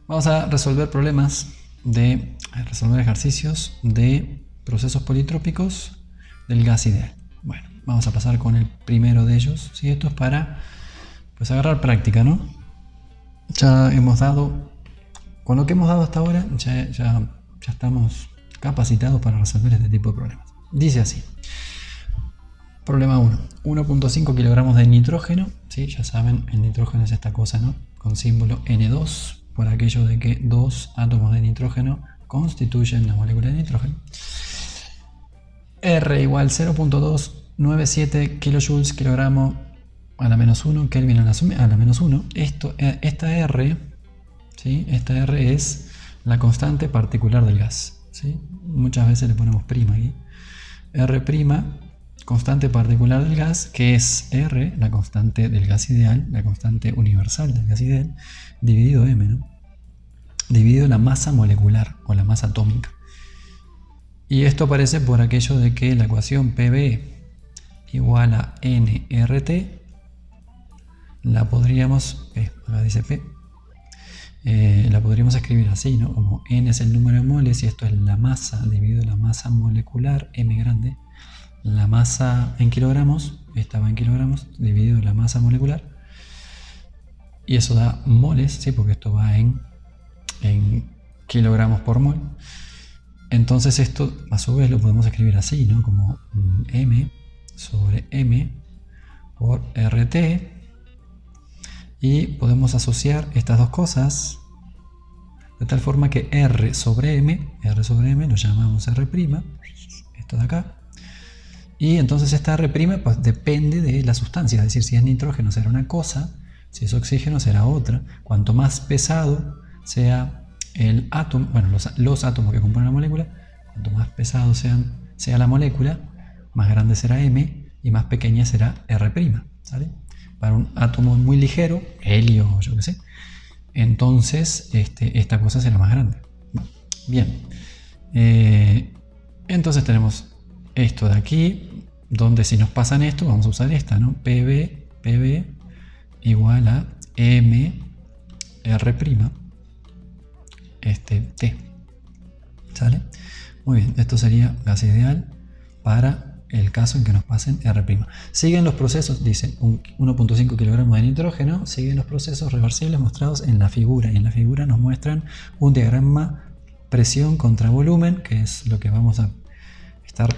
Vamos a resolver resolver ejercicios de procesos politrópicos del gas ideal. Bueno, vamos a pasar con el primero de ellos. ¿Sí? Esto es para pues agarrar práctica, ¿no? Ya hemos dado, con lo que hemos dado hasta ahora, ya estamos capacitados para resolver este tipo de problemas. Dice así. Problema 1. 1.5 kilogramos de nitrógeno. ¿Sí? Ya saben, el nitrógeno es esta cosa, ¿no? Con símbolo N2, por aquello de que dos átomos de nitrógeno constituyen la molécula de nitrógeno. R igual 0.297 kilojoules kilogramo a la menos 1, Kelvin a la menos 1. Esta R, ¿sí? Esta R es la constante particular del gas, ¿sí? Muchas veces le ponemos prima aquí. R', constante particular del gas, que es R, la constante del gas ideal, la constante universal del gas ideal, dividido M, ¿no? Dividido la masa molecular o la masa atómica. Y esto aparece por aquello de que la ecuación PV igual a nRT la podríamos, acá dice P, la podríamos escribir así, ¿no? Como N es el número de moles y esto es la masa dividido la masa molecular, M grande, la masa en kilogramos, esta va en kilogramos, dividido la masa molecular, y eso da moles, ¿sí? Porque esto va en kilogramos por mol. Entonces esto a su vez lo podemos escribir así, ¿no? Como M sobre M por RT, y podemos asociar estas dos cosas de tal forma que R sobre M lo llamamos R', esto de acá, y entonces esta R' pues depende de la sustancia, es decir, si es nitrógeno será una cosa, si es oxígeno será otra. Cuanto más pesado sea el átomo, bueno, los átomos que componen la molécula, cuanto más pesado sea la molécula, más grande será M y más pequeña será R', ¿sale? Para un átomo muy ligero, helio o yo qué sé, entonces esta cosa será más grande. Bien, entonces tenemos esto de aquí, donde si nos pasan esto vamos a usar esta, ¿no? PV igual a M R', T, ¿sale? Muy bien, esto sería gas ideal para el caso en que nos pasen R'. Siguen los procesos, dice 1.5 kilogramos de nitrógeno, siguen los procesos reversibles mostrados en la figura, y en la figura nos muestran un diagrama presión contra volumen, que es lo que vamos a estar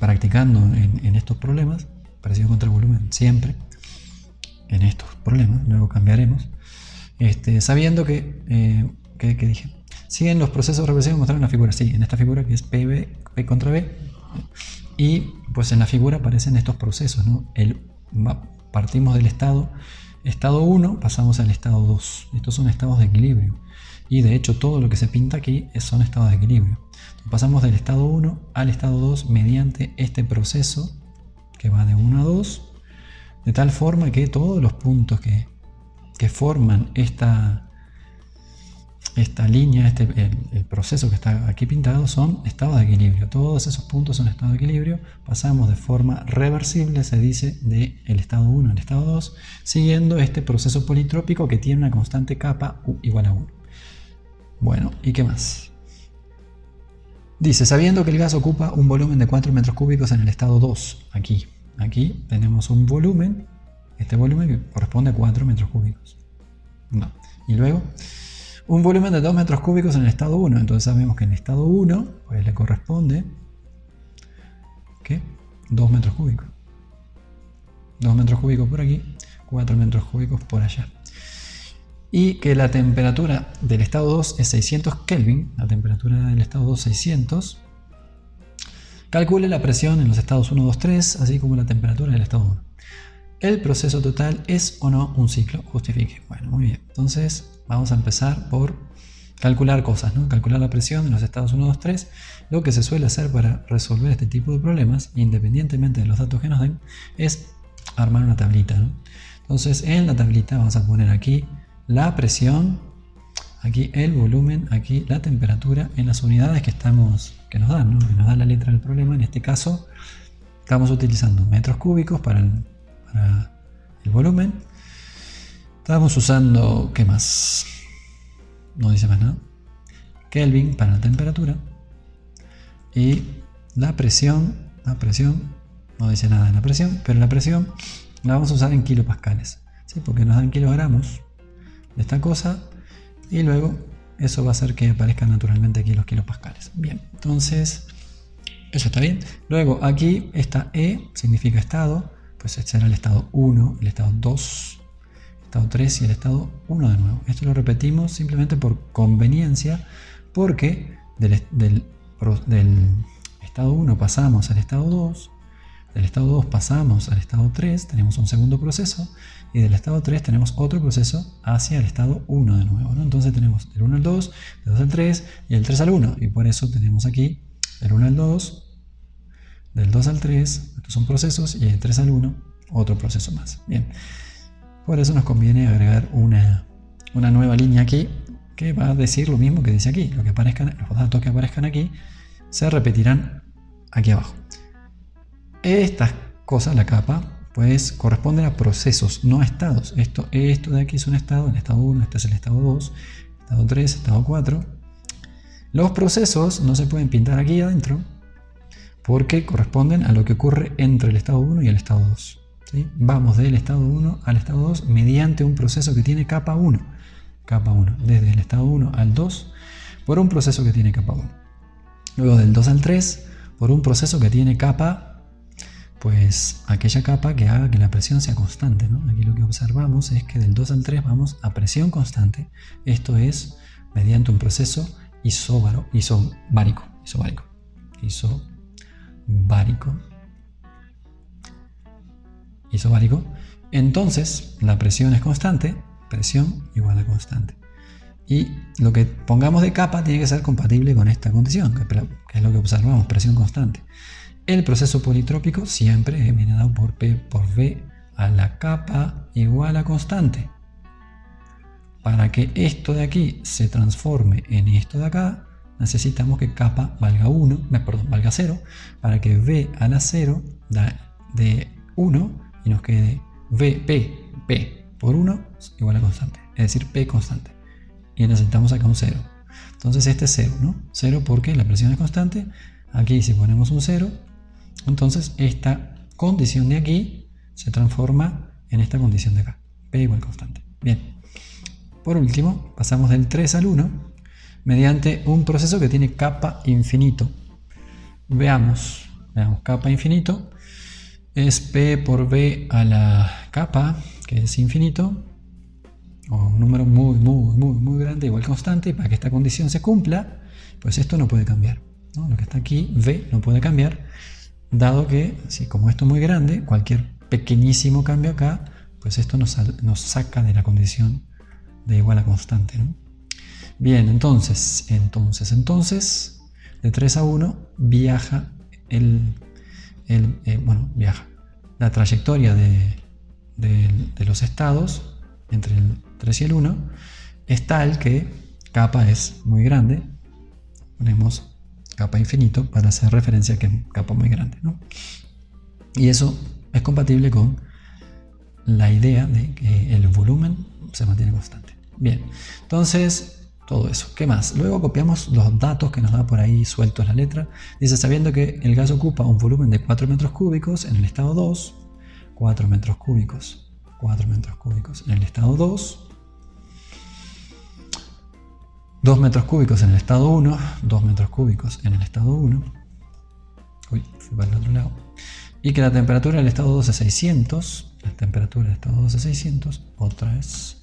practicando en estos problemas, presión contra volumen siempre en estos problemas, luego cambiaremos, sabiendo que dije, siguen los procesos reversibles mostrados en la figura, sí, en esta figura que es P contra B, y pues en la figura aparecen estos procesos, ¿no? Partimos del estado 1, pasamos al estado 2, estos son estados de equilibrio, y de hecho todo lo que se pinta aquí son estados de equilibrio. Entonces, pasamos del estado 1 al estado 2 mediante este proceso que va de 1 a 2, de tal forma que todos los puntos que forman esta línea, el proceso que está aquí pintado son estados de equilibrio. Todos esos puntos son estados de equilibrio. Pasamos de forma reversible, se dice, del estado 1 al estado 2, siguiendo este proceso politrópico que tiene una constante kappa igual a 1. Bueno, ¿y qué más? Dice, sabiendo que el gas ocupa un volumen de 4 metros cúbicos en el estado 2, aquí tenemos un volumen, este volumen que corresponde a 4 metros cúbicos. No. Y luego, un volumen de 2 metros cúbicos en el estado 1. Entonces sabemos que en el estado 1 pues le corresponde ¿qué? 2 metros cúbicos. 2 metros cúbicos por aquí, 4 metros cúbicos por allá. Y que la temperatura del estado 2 es 600 Kelvin, la temperatura del estado 2 600. Calcule la presión en los estados 1, 2, 3, así como la temperatura del estado 1. ¿El proceso total es o no un ciclo? Justifique. Bueno, muy bien. Entonces vamos a empezar por calcular cosas, ¿no? Calcular la presión en los estados 1, 2, 3. Lo que se suele hacer para resolver este tipo de problemas, independientemente de los datos que nos den, es armar una tablita, ¿no? Entonces en la tablita vamos a poner aquí la presión, aquí el volumen, aquí la temperatura en las unidades que nos dan, ¿no? Que nos da la letra del problema. En este caso estamos utilizando metros cúbicos para el volumen. Estamos usando, ¿qué más? no dice más nada. Kelvin para la temperatura. Y la presión no dice nada de la presión, pero la presión la vamos a usar en kilopascales, ¿sí? Porque nos dan kilogramos de esta cosa y luego eso va a hacer que aparezcan naturalmente aquí los kilopascales. Bien, entonces eso está bien. Luego aquí esta E significa estado, pues este será el estado 1, el estado 2, el estado 3 y el estado 1 de nuevo. Esto lo repetimos simplemente por conveniencia, porque del estado 1 pasamos al estado 2, del estado 2 pasamos al estado 3, tenemos un segundo proceso, y del estado 3 tenemos otro proceso hacia el estado 1 de nuevo, ¿no? Entonces tenemos del 1 al 2, del 2 al 3 y el 3 al 1, y por eso tenemos aquí del 1 al 2, del 2 al 3, estos son procesos, y del 3 al 1, otro proceso más. Bien, por eso nos conviene agregar una nueva línea aquí, que va a decir lo mismo que dice aquí. Los datos que aparezcan aquí se repetirán aquí abajo. Estas cosas, la capa, pues corresponden a procesos, no a estados. Esto de aquí es un estado, el estado 1, este es el estado 2, estado 3, estado 4. Los procesos no se pueden pintar aquí adentro porque corresponden a lo que ocurre entre el estado 1 y el estado 2. ¿Sí? Vamos del estado 1 al estado 2 mediante un proceso que tiene capa 1. Capa 1, desde el estado 1 al 2 por un proceso que tiene capa 1. Luego del 2 al 3 por un proceso que tiene capa, pues aquella capa que haga que la presión sea constante, ¿no? Aquí lo que observamos es que del 2 al 3 vamos a presión constante. Esto es mediante un proceso isobárico. Entonces la presión es constante, presión igual a constante. Y lo que pongamos de capa tiene que ser compatible con esta condición, que es lo que observamos, presión constante. El proceso politrópico siempre viene dado por P por V a la capa igual a constante. Para que esto de aquí se transforme en esto de acá, necesitamos que capa valga 0, para que V a la 0 da de 1 y nos quede P por 1 igual a constante, es decir, P constante. Y necesitamos acá un 0. Entonces este es 0, ¿no? 0 porque la presión es constante. Aquí si ponemos un 0, entonces esta condición de aquí se transforma en esta condición de acá, P igual constante. Bien. Por último, pasamos del 3 al 1 mediante un proceso que tiene capa infinito. Veamos capa infinito es P por V a la capa, que es infinito, o un número muy grande, igual constante, y para que esta condición se cumpla, pues esto no puede cambiar, ¿no? Lo que está aquí, V, no puede cambiar, dado que, si como esto es muy grande, cualquier pequeñísimo cambio acá, pues esto nos saca de la condición de igual a constante, ¿no? Bien, entonces, de 3 a 1 viaja viaja la trayectoria de los estados entre el 3 y el 1 es tal que capa es muy grande, ponemos capa infinito para hacer referencia a que es capa muy grande, ¿no? Y eso es compatible con la idea de que el volumen se mantiene constante. Bien, entonces todo eso. ¿Qué más? Luego copiamos los datos que nos da por ahí sueltos la letra. Dice, sabiendo que el gas ocupa un volumen de 4 metros cúbicos en el estado 2, 4 metros cúbicos en el estado 2, 2 metros cúbicos en el estado 1, 2 metros cúbicos en el estado 1, fui para el otro lado, y que la temperatura del estado 2 es 600, otra vez.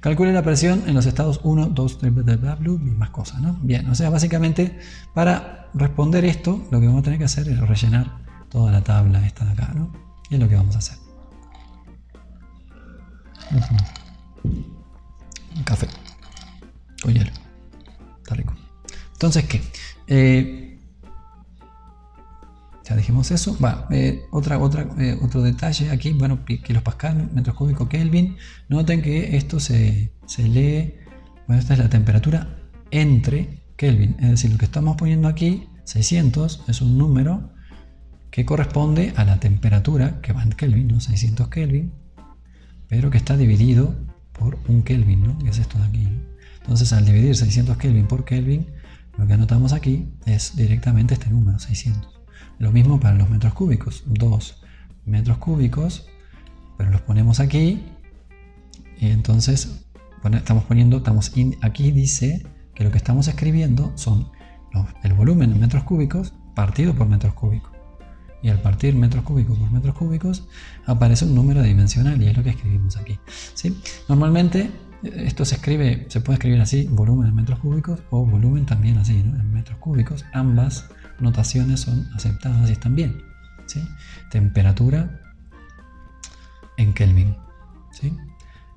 Calcule la presión en los estados 1, 2, 3, mismas cosas, ¿no? Bien, o sea, básicamente para responder esto, lo que vamos a tener que hacer es rellenar toda la tabla esta de acá, ¿no? Y es lo que vamos a hacer. Un café con hielo, está rico. Entonces, ¿qué? Ya dijimos eso. Otro detalle aquí, bueno, kilopascal, metros cúbicos, Kelvin. Noten que esto se lee, bueno, esta es la temperatura entre Kelvin, es decir, lo que estamos poniendo aquí, 600, es un número que corresponde a la temperatura que va en Kelvin, ¿no? 600 Kelvin, pero que está dividido por un Kelvin, ¿no? Que es esto de aquí, ¿no? Entonces al dividir 600 Kelvin por Kelvin, lo que anotamos aquí es directamente este número, 600. Lo mismo para los metros cúbicos, 2 metros cúbicos, pero los ponemos aquí y entonces aquí dice que lo que estamos escribiendo son el volumen en metros cúbicos partido por metros cúbicos. Y al partir metros cúbicos por metros cúbicos aparece un número dimensional y es lo que escribimos aquí, ¿sí? Normalmente esto se puede escribir así, volumen en metros cúbicos o volumen también así, ¿no? En metros cúbicos. Ambas notaciones son aceptadas y están bien, ¿sí? Temperatura en Kelvin, ¿sí?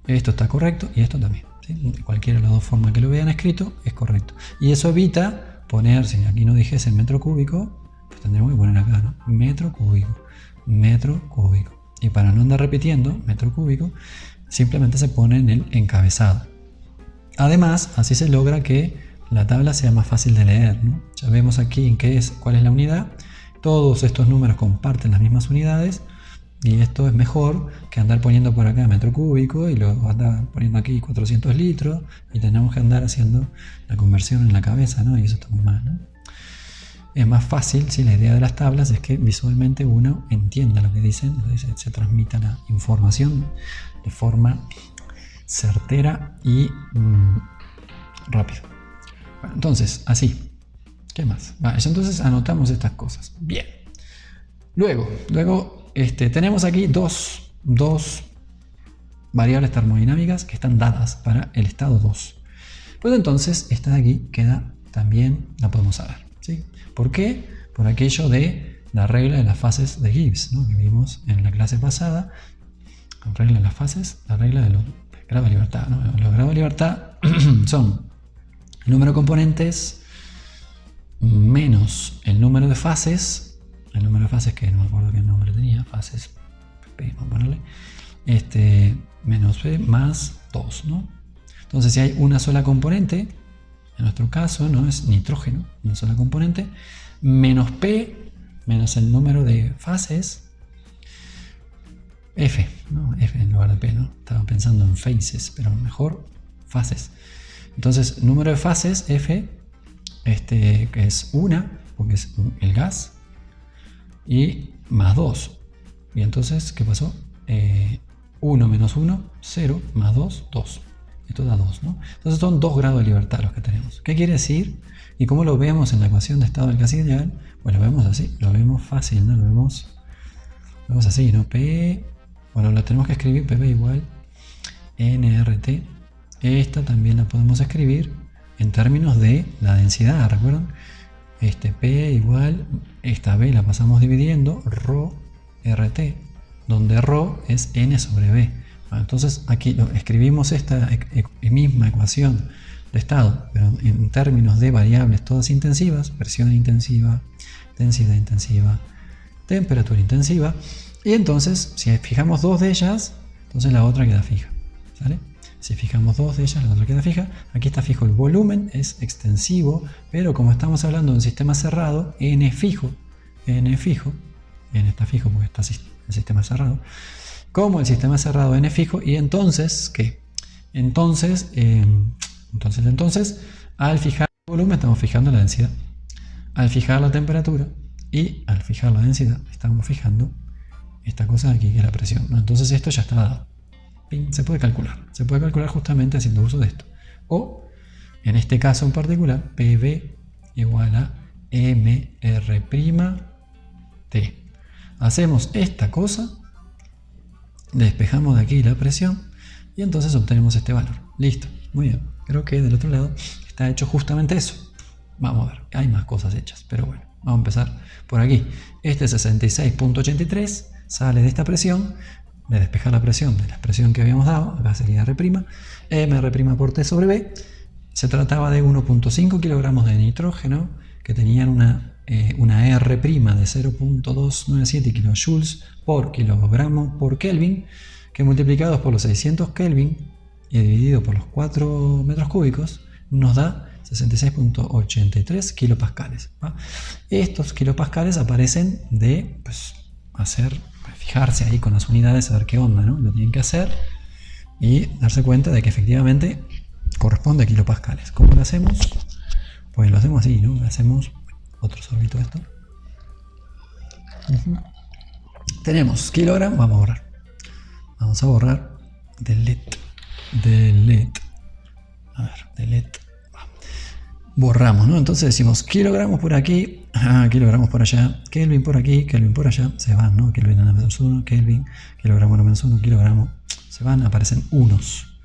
Esto está correcto y esto también, ¿sí? Cualquiera de las dos formas que lo vean escrito es correcto. Y eso evita poner, si aquí no dijese el metro cúbico, pues tendremos que poner acá, ¿no? Metro cúbico, metro cúbico. Y para no andar repitiendo metro cúbico, simplemente se pone en el encabezado. Además, así se logra que la tabla sea más fácil de leer, ¿no? Ya vemos aquí cuál es la unidad. Todos estos números comparten las mismas unidades y esto es mejor que andar poniendo por acá metro cúbico y luego andar poniendo aquí 400 litros y tenemos que andar haciendo la conversión en la cabeza, ¿no? Y eso está muy mal, ¿no? Es más fácil, si la idea de las tablas es que visualmente uno entienda lo que dicen, se transmita la información de forma certera y rápido. Bueno, entonces, así. ¿Qué más? Entonces anotamos estas cosas. Bien. Luego tenemos aquí dos variables termodinámicas que están dadas para el estado 2. Pues entonces, esta de aquí también la podemos saber, ¿sí? ¿Por qué? Por aquello de la regla de las fases de Gibbs, ¿no? Que vimos en la clase pasada. La regla de las fases, la regla de los grados de libertad, ¿no? Los grados de libertad son el número de componentes menos el número de fases. El número de fases que no me acuerdo qué nombre tenía, fases P, vamos a ponerle, menos P más 2, ¿no? Entonces si hay una sola componente, en nuestro caso no es nitrógeno, una sola componente, menos P, menos el número de fases, F, ¿no? F en lugar de P, ¿no? Estaba pensando en phases, pero mejor fases. Entonces número de fases, F, que es 1, porque es el gas, y más 2. Y entonces, ¿qué pasó? 1 menos 1, 0, más 2, 2. Esto da 2, ¿no? Entonces son 2 grados de libertad los que tenemos. ¿Qué quiere decir? ¿Y cómo lo vemos en la ecuación de estado del gas ideal? Pues lo vemos así, lo vemos fácil, ¿no? Lo vemos así, ¿no? Bueno, lo tenemos que escribir, PV igual nRT. Esta también la podemos escribir en términos de la densidad, ¿recuerdan? P igual, esta B la pasamos dividiendo, ρ RT, donde ρ es N sobre B. Bueno, entonces aquí escribimos esta misma ecuación de estado, pero en términos de variables todas intensivas, presión intensiva, densidad intensiva, temperatura intensiva, y entonces si fijamos dos de ellas, entonces la otra queda fija, ¿sale? Si fijamos dos de ellas, la otra queda fija. Aquí está fijo el volumen, es extensivo, pero como estamos hablando de un sistema cerrado, N está fijo porque está el sistema cerrado. Como el sistema cerrado N fijo, y entonces, ¿qué? Entonces, al fijar el volumen estamos fijando la densidad. Al fijar la temperatura y al fijar la densidad estamos fijando esta cosa de aquí que es la presión, ¿no? Entonces esto ya está dado. Se puede calcular justamente haciendo uso de esto. O, en este caso en particular, PV igual a MR'T. Hacemos esta cosa, despejamos de aquí la presión y entonces obtenemos este valor. Listo, muy bien. Creo que del otro lado está hecho justamente eso. Vamos a ver, hay más cosas hechas, pero bueno, vamos a empezar por aquí. Este 66.83 sale de esta presión, de despejar la presión de la expresión que habíamos dado, acá sería R', MR' por T sobre B. Se trataba de 1.5 kilogramos de nitrógeno que tenían una R' de 0.297 kilojoules por kilogramo por Kelvin, que multiplicados por los 600 Kelvin y dividido por los 4 metros cúbicos nos da 66.83 kilopascales, ¿va? Estos kilopascales aparecen de fijarse ahí con las unidades a ver qué onda, ¿no? Lo tienen que hacer y darse cuenta de que efectivamente corresponde a kilopascales. ¿Cómo lo hacemos? Pues lo hacemos así, ¿no? Hacemos otro sorbito de esto. Tenemos kilogramos, vamos a borrar. Vamos a borrar delete. A ver, delete. Borramos, ¿no? Entonces decimos kilogramos por aquí, kilogramos por allá, Kelvin por aquí, Kelvin por allá, se van, ¿no? Kelvin a menos 1, Kelvin, kilogramo a menos 1, kilogramo, se van, aparecen unos.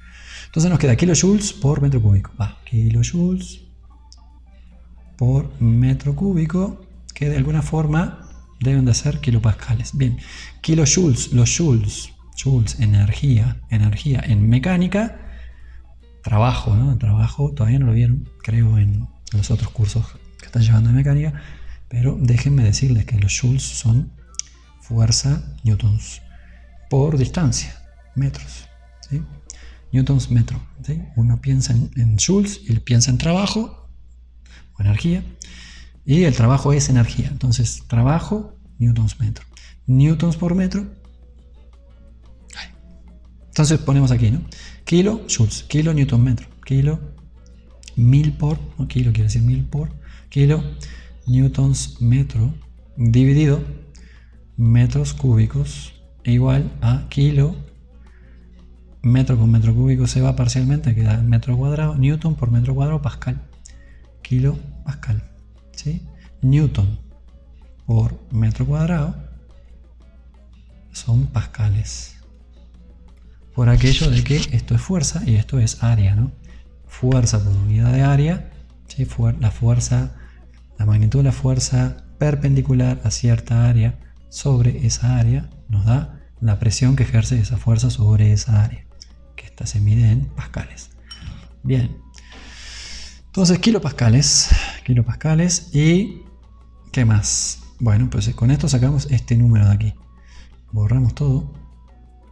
Entonces nos queda kilojoules por metro cúbico. Kilojoules por metro cúbico, que de alguna forma deben de ser kilopascales. Bien, kilojoules, los joules, energía en mecánica, trabajo, ¿no? El trabajo todavía no lo vieron, creo, en los otros cursos que están llevando de mecánica, pero déjenme decirles que los joules son fuerza newtons por distancia, metros, ¿sí? Newtons metro, ¿sí? Uno piensa en joules y piensa en trabajo o energía, y el trabajo es energía. Entonces, trabajo, newtons metro. Newtons por metro. Entonces ponemos aquí, ¿no? Kilo, joules, kilo, newton metro. Kilo, 1000 por, no kilo quiere decir 1000 por, kilo, newtons metro, dividido, metros cúbicos, igual a kilo, metro con metro cúbico se va parcialmente, queda metro cuadrado, newton por metro cuadrado, pascal. Kilo, pascal, ¿sí? Newton por metro cuadrado son pascales. Por aquello de que esto es fuerza y esto es área, ¿no? Fuerza por unidad de área, ¿sí? La magnitud de la fuerza perpendicular a cierta área sobre esa área nos da la presión que ejerce esa fuerza sobre esa área, que esta se mide en pascales. Bien, entonces kilopascales y ¿qué más? Bueno, pues con esto sacamos este número de aquí, borramos todo.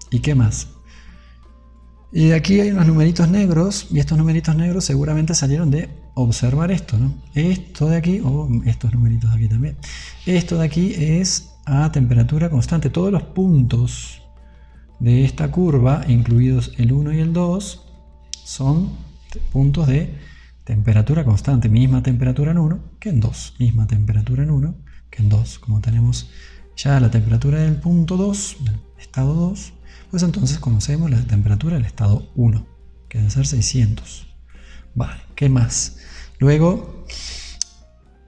¿Y qué más? Y de aquí hay unos numeritos negros, y estos numeritos negros seguramente salieron de observar esto, ¿no? Esto de aquí, o estos numeritos de aquí también. Esto de aquí es a temperatura constante. Todos los puntos de esta curva, incluidos el 1 y el 2, son puntos de temperatura constante. Misma temperatura en 1 que en 2. Misma temperatura en 1 que en 2. Como tenemos ya la temperatura del punto 2, del estado 2, pues entonces conocemos la temperatura del estado 1, que debe ser 600. Vale, ¿qué más? Luego,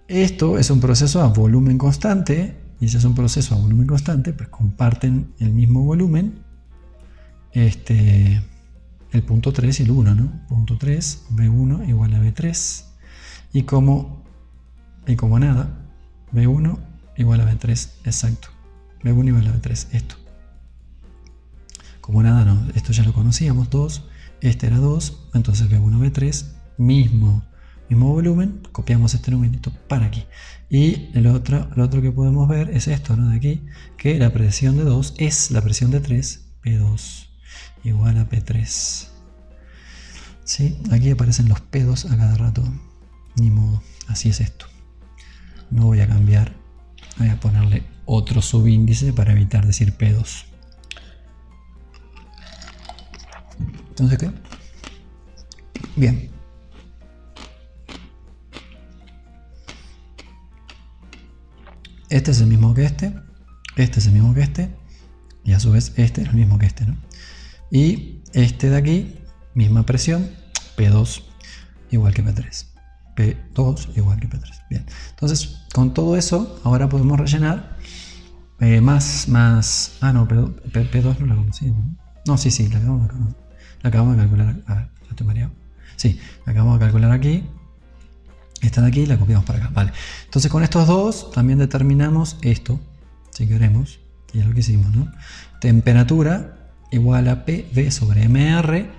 esto es un proceso a volumen constante, y si es un proceso a volumen constante, pues comparten el mismo volumen, el punto 3 y el 1, ¿no? Punto 3, V1 igual a V3, y como nada, V1 igual a V3, exacto. V1 igual a V3, esto. Como nada, no, esto ya lo conocíamos, 2, este era 2, entonces V1, V3, mismo volumen, copiamos este numerito para aquí. Y lo otro que podemos ver es esto, ¿no? De aquí, que la presión de 2 es la presión de 3, P2 igual a P3. ¿Sí? Aquí aparecen los P2 a cada rato, ni modo, así es esto. No voy a cambiar, voy a ponerle otro subíndice para evitar decir P2. Entonces, ¿qué? Bien. Este es el mismo que este es el mismo que este, y a su vez este es el mismo que este, ¿no? Y este de aquí, misma presión, P2 igual que P3. P2 igual que P3. Bien. Entonces, con todo eso, ahora podemos rellenar más. Ah, no, P2 no la conocimos, ¿no? No, sí, la acabamos de calcular. A ver, ya estoy mareado. Sí, la acabamos de calcular aquí. Esta de aquí y la copiamos para acá. Vale. Entonces con estos dos también determinamos esto, si queremos, y es lo que hicimos, ¿no? Temperatura igual a PV sobre MR.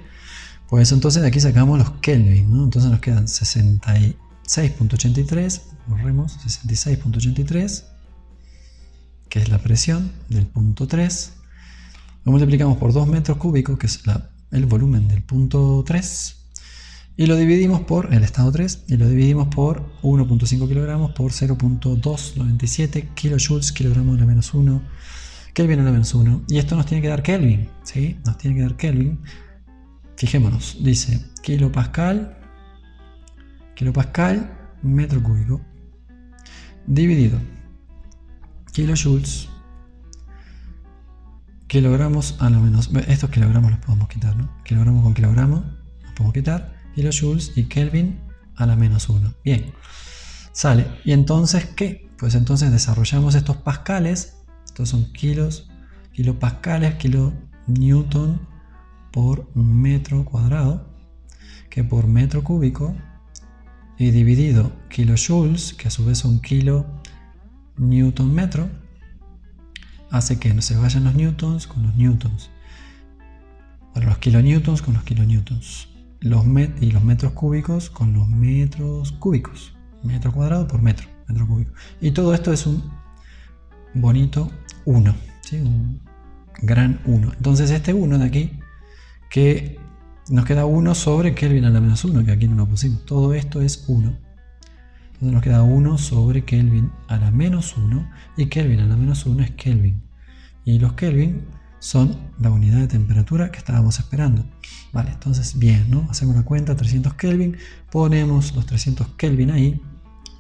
Pues entonces de aquí sacamos los Kelvin, ¿no? Entonces nos quedan 66.83, borremos 66.83, que es la presión del punto 3. Lo multiplicamos por 2 metros cúbicos, que es el volumen del punto 3, y lo dividimos por el estado 3, y lo dividimos por 1.5 kilogramos por 0.297 kilojoules, kilogramos a la menos 1, Kelvin a la menos 1, y esto nos tiene que dar Kelvin, ¿sí? Nos tiene que dar Kelvin, fijémonos, dice kilopascal, metro cúbico, dividido kilojoules, kilogramos a lo menos, estos kilogramos los podemos quitar, ¿no? Kilogramo con kilogramo los podemos quitar, kilojoules y Kelvin a la menos 1. Bien, sale. ¿Y entonces qué? Pues entonces desarrollamos estos pascales, estos son kilopascales, kilonewton por metro cuadrado, que por metro cúbico, y dividido kilojoules, que a su vez son kilonewton metro, hace que se vayan los newtons con los newtons. Bueno, los kilonewtons con los kilonewtons. Y los metros cúbicos con los metros cúbicos. Metro cuadrado por metro cúbico. Y todo esto es un bonito 1. ¿Sí? Un gran 1. Entonces este 1 de aquí, que nos queda 1 sobre Kelvin a la menos 1, que aquí no lo pusimos. Todo esto es 1. Entonces nos queda 1 sobre Kelvin a la menos 1. Y Kelvin a la menos 1 es Kelvin. Y los Kelvin son la unidad de temperatura que estábamos esperando. Vale, entonces bien, ¿no? Hacemos la cuenta, 300 Kelvin. Ponemos los 300 Kelvin ahí.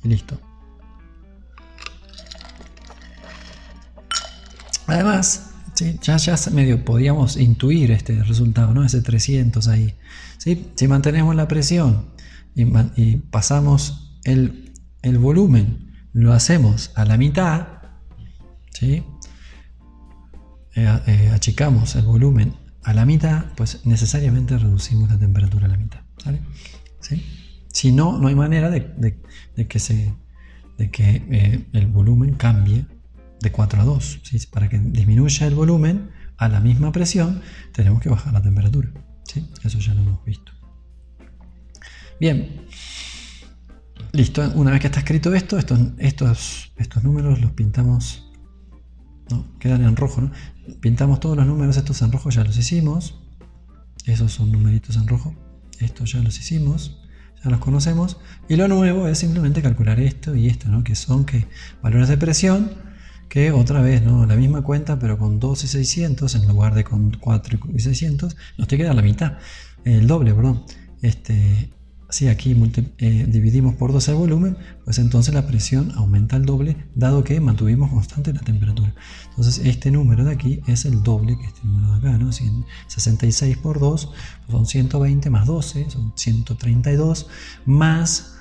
Y listo. Además, ¿sí? ya medio podíamos intuir este resultado, ¿no? Ese 300 ahí. ¿Sí? Si mantenemos la presión y pasamos el volumen, lo hacemos a la mitad, ¿sí? Achicamos el volumen a la mitad, pues necesariamente reducimos la temperatura a la mitad, ¿vale? ¿Sí? Si no, no hay manera de que el volumen cambie de 4 a 2. ¿Sí? Para que disminuya el volumen a la misma presión, tenemos que bajar la temperatura. ¿Sí? Eso ya lo hemos visto. Bien. Listo. Una vez que está escrito esto, estos números los pintamos. No, quedan en rojo, ¿no? Pintamos todos los números estos en rojo, ya los hicimos. Esos son numeritos en rojo. Estos ya los hicimos. Ya los conocemos. Y lo nuevo es simplemente calcular esto y esto, ¿no? Que son valores de presión, que otra vez, ¿no? La misma cuenta, pero con 2 y 600 en lugar de con 4 y 600, nos te queda la mitad. El doble, perdón. Si aquí dividimos por 2 el volumen, pues entonces la presión aumenta el doble, dado que mantuvimos constante la temperatura. Entonces este número de aquí es el doble que este número de acá, ¿no? 66 por 2 pues son 120 más 12, son 132, más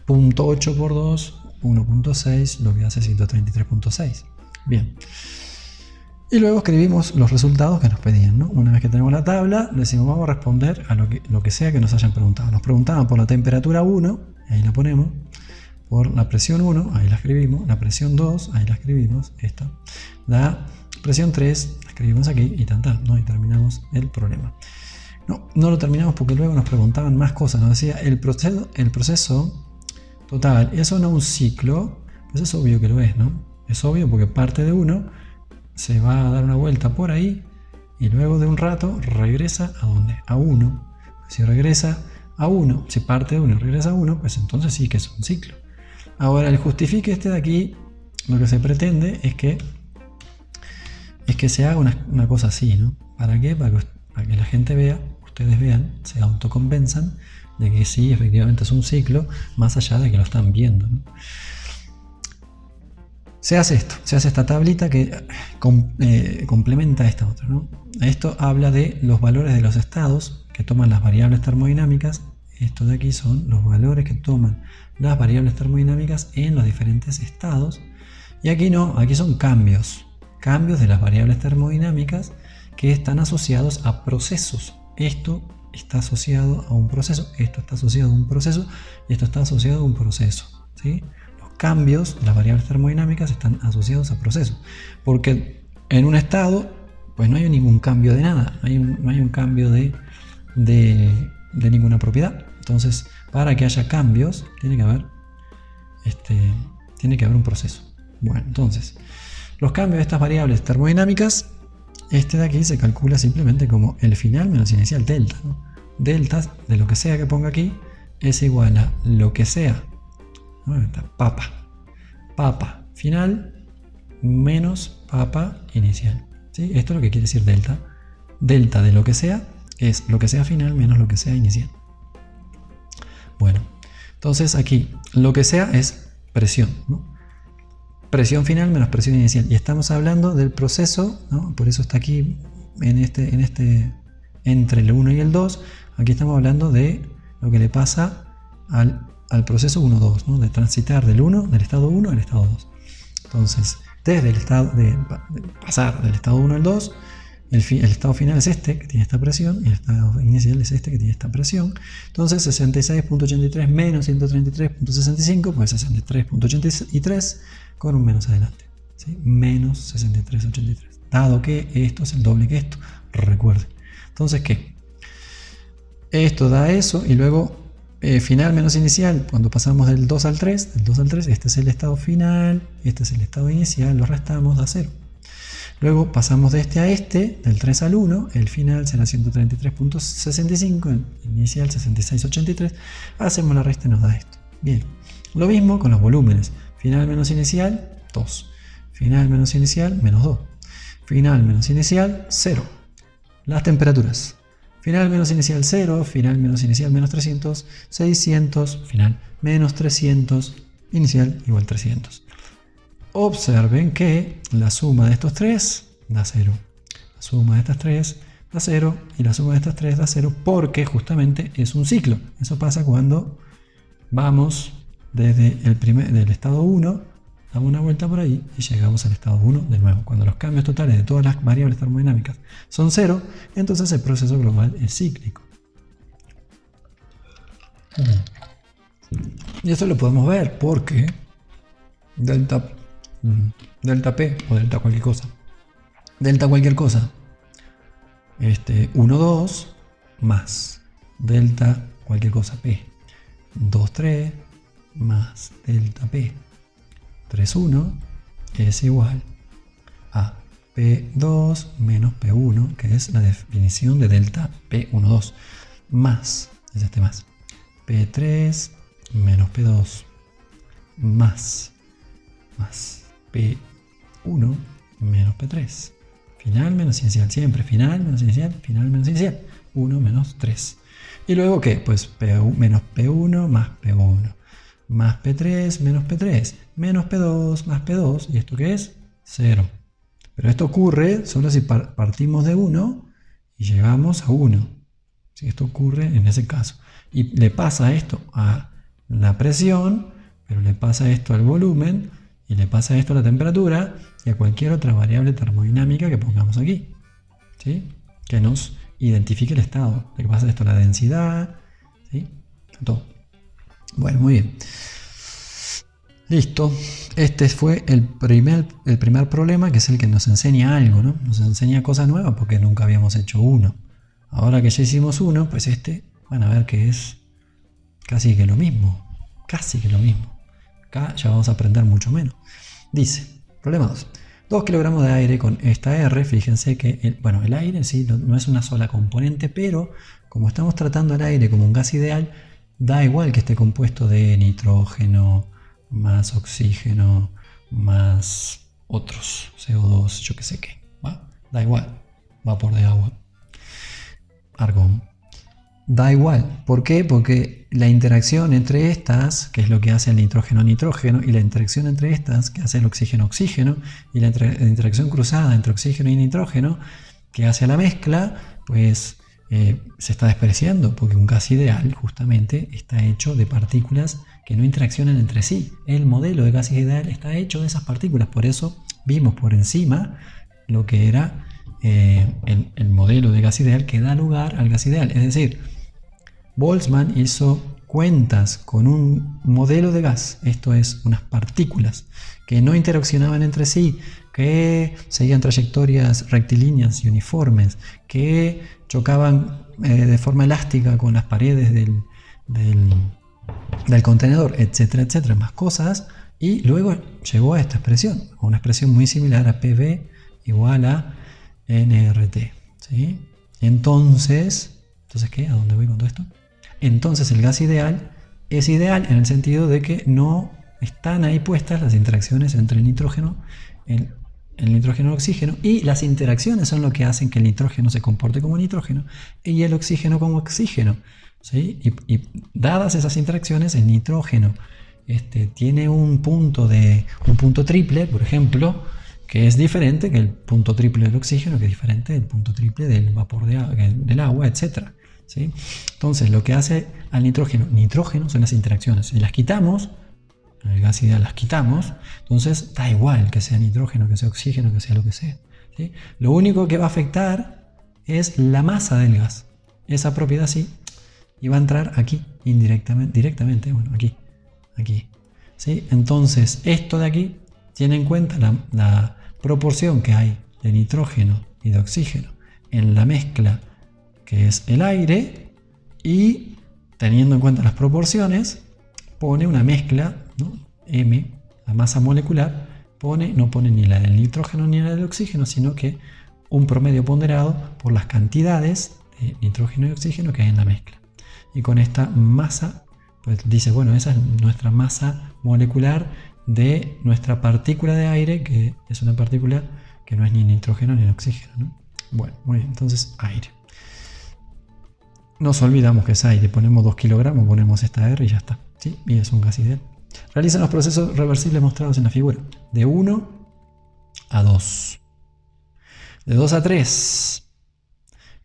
0.8 por 2, 1.6, lo que hace 133.6. Bien. Y luego escribimos los resultados que nos pedían, ¿no? Una vez que tenemos la tabla, decimos vamos a responder a lo que sea que nos hayan preguntado. Nos preguntaban por la temperatura 1, ahí la ponemos. Por la presión 1, ahí la escribimos. La presión 2, ahí la escribimos. Esta. La presión 3, la escribimos aquí y ¿no? Y terminamos el problema. No lo terminamos porque luego nos preguntaban más cosas. Nos decía el proceso total, ¿eso no un ciclo? Pues es obvio que lo es, ¿no? Es obvio porque parte de 1 se va a dar una vuelta por ahí y luego de un rato regresa ¿a dónde? A 1. Si regresa a 1, si parte de 1 y regresa a 1, pues entonces sí que es un ciclo. Ahora el justifique de aquí, lo que se pretende es que se haga una cosa así, ¿no? ¿Para qué? Para que la gente vea, ustedes vean, se autoconvenzan de que sí, efectivamente es un ciclo, más allá de que lo están viendo, ¿no? Se hace esta tablita que complementa a esta otra, ¿no? Esto habla de los valores de los estados que toman las variables termodinámicas. Estos de aquí son los valores que toman las variables termodinámicas en los diferentes estados. Y aquí no, aquí son cambios de las variables termodinámicas que están asociados a procesos. Esto está asociado a un proceso, esto está asociado a un proceso y esto está asociado a un proceso, ¿sí? Cambios de las variables termodinámicas están asociados a procesos, porque en un estado pues no hay ningún cambio de nada, no hay un cambio de ninguna propiedad. Entonces, para que haya cambios tiene que haber un proceso. Bueno, entonces los cambios de estas variables termodinámicas, de aquí se calcula simplemente como el final menos inicial, delta, ¿no? Delta de lo que sea que ponga aquí es igual a lo que sea, papa final menos papa inicial, ¿sí? Esto es lo que quiere decir delta. Delta de lo que sea es lo que sea final menos lo que sea inicial. Bueno, entonces aquí lo que sea es presión, ¿no? Presión final menos presión inicial. Y estamos hablando del proceso, ¿no? Por eso está aquí entre el 1 y el 2. Aquí estamos hablando de lo que le pasa al proceso 1-2, ¿no? De transitar del estado 1 al estado 2. Entonces, desde el estado de pasar del estado 1 al 2, el estado final es este, que tiene esta presión, y el estado inicial es este, que tiene esta presión. Entonces, 66.83 menos 133.65, pues 63.83 con un menos adelante, ¿sí? Menos 63.83. Dado que esto es el doble que esto, recuerden. Entonces, ¿qué? Esto da eso, y luego final menos inicial, cuando pasamos del 2 al 3, este es el estado final, este es el estado inicial, lo restamos, da 0. Luego pasamos de este a este, del 3 al 1, el final será 133.65, el inicial 66.83, hacemos la resta y nos da esto. Bien, lo mismo con los volúmenes, final menos inicial, 2, final menos inicial, menos 2, final menos inicial, 0. Las temperaturas, final menos inicial 0, final menos inicial menos 300, 600, final menos 300, inicial igual 300. Observen que la suma de estos tres da 0. La suma de estas tres da 0 y la suma de estas tres da 0 porque justamente es un ciclo. Eso pasa cuando vamos desde del estado 1, damos una vuelta por ahí y llegamos al estado 1 de nuevo. Cuando los cambios totales de todas las variables termodinámicas son 0, entonces el proceso global es cíclico. Y eso lo podemos ver porque delta P o delta cualquier cosa. Delta cualquier cosa. 1, 2 más delta cualquier cosa P. 2, 3 más delta P. 3, 1 es igual a P2 menos P1, que es la definición de delta P1, 2, más, es este más, P3 menos P2 más P1 menos P3. Final menos inicial, siempre final menos inicial, 1 menos 3. ¿Y luego qué? Pues menos P1 más P1, más P3 menos P3, menos P2 más P2, ¿y esto qué es? 0. Pero esto ocurre solo si partimos de 1 y llegamos a 1. ¿Sí? Esto ocurre en ese caso. Y le pasa esto a la presión, pero le pasa esto al volumen, y le pasa esto a la temperatura y a cualquier otra variable termodinámica que pongamos aquí, ¿sí? Que nos identifique el estado. Le pasa esto a la densidad, ¿sí? Todo. Bueno, muy bien. Listo. Este fue el primer problema, que es el que nos enseña algo, ¿no? Nos enseña cosas nuevas porque nunca habíamos hecho uno. Ahora que ya hicimos uno, pues van a ver que es casi que lo mismo. Casi que lo mismo. Acá ya vamos a aprender mucho menos. Dice, problema 2. 2 kilogramos de aire con esta R. Fíjense que el aire sí no es una sola componente, pero como estamos tratando el aire como un gas ideal, da igual que esté compuesto de nitrógeno, más oxígeno, más otros, CO2, yo que sé qué. ¿Va? Da igual. Vapor de agua. Argón. Da igual. ¿Por qué? Porque la interacción entre estas, que es lo que hace el nitrógeno-nitrógeno, y la interacción entre estas, que hace el oxígeno-oxígeno, y la interacción cruzada entre oxígeno y nitrógeno, que hace la mezcla, pues se está despreciando, porque un gas ideal justamente está hecho de partículas que no interaccionan entre sí. El modelo de gas ideal está hecho de esas partículas, por eso vimos por encima lo que era el modelo de gas ideal que da lugar al gas ideal. Es decir, Boltzmann hizo cuentas con un modelo de gas, esto es, unas partículas que no interaccionaban entre sí, que seguían trayectorias rectilíneas y uniformes, que chocaban de forma elástica con las paredes del contenedor, etcétera, etcétera, más cosas, y luego llegó a esta expresión, a una expresión muy similar a PV igual a nRT, ¿sí? Entonces, ¿qué? ¿A dónde voy con todo esto? Entonces el gas ideal es ideal en el sentido de que no están ahí puestas las interacciones entre el nitrógeno, el el nitrógeno al oxígeno, y las interacciones son lo que hacen que el nitrógeno se comporte como nitrógeno y el oxígeno como oxígeno, ¿sí? Y dadas esas interacciones, el nitrógeno tiene un punto triple, por ejemplo, que es diferente que el punto triple del oxígeno, que es diferente del punto triple del vapor del agua, etc. ¿Sí? Entonces, lo que hace al nitrógeno son las interacciones. Si las quitamos, el gas ideal las quitamos, entonces da igual que sea nitrógeno, que sea oxígeno, que sea lo que sea, ¿sí? Lo único que va a afectar es la masa del gas. Esa propiedad sí, y va a entrar aquí directamente, bueno, aquí, ¿sí? Entonces, esto de aquí tiene en cuenta la proporción que hay de nitrógeno y de oxígeno en la mezcla que es el aire, y teniendo en cuenta las proporciones, pone una mezcla, ¿no? M, la masa molecular, no pone ni la del nitrógeno ni la del oxígeno, sino que un promedio ponderado por las cantidades de nitrógeno y oxígeno que hay en la mezcla. Y con esta masa, pues dice, bueno, esa es nuestra masa molecular de nuestra partícula de aire, que es una partícula que no es ni nitrógeno ni oxígeno, ¿no? Bueno, muy bien, entonces aire. Nos olvidamos que es aire, ponemos 2 kilogramos, ponemos esta R y ya está, ¿sí? Y es un gas ideal. Realizan los procesos reversibles mostrados en la figura, de 1 a 2, de 2 a 3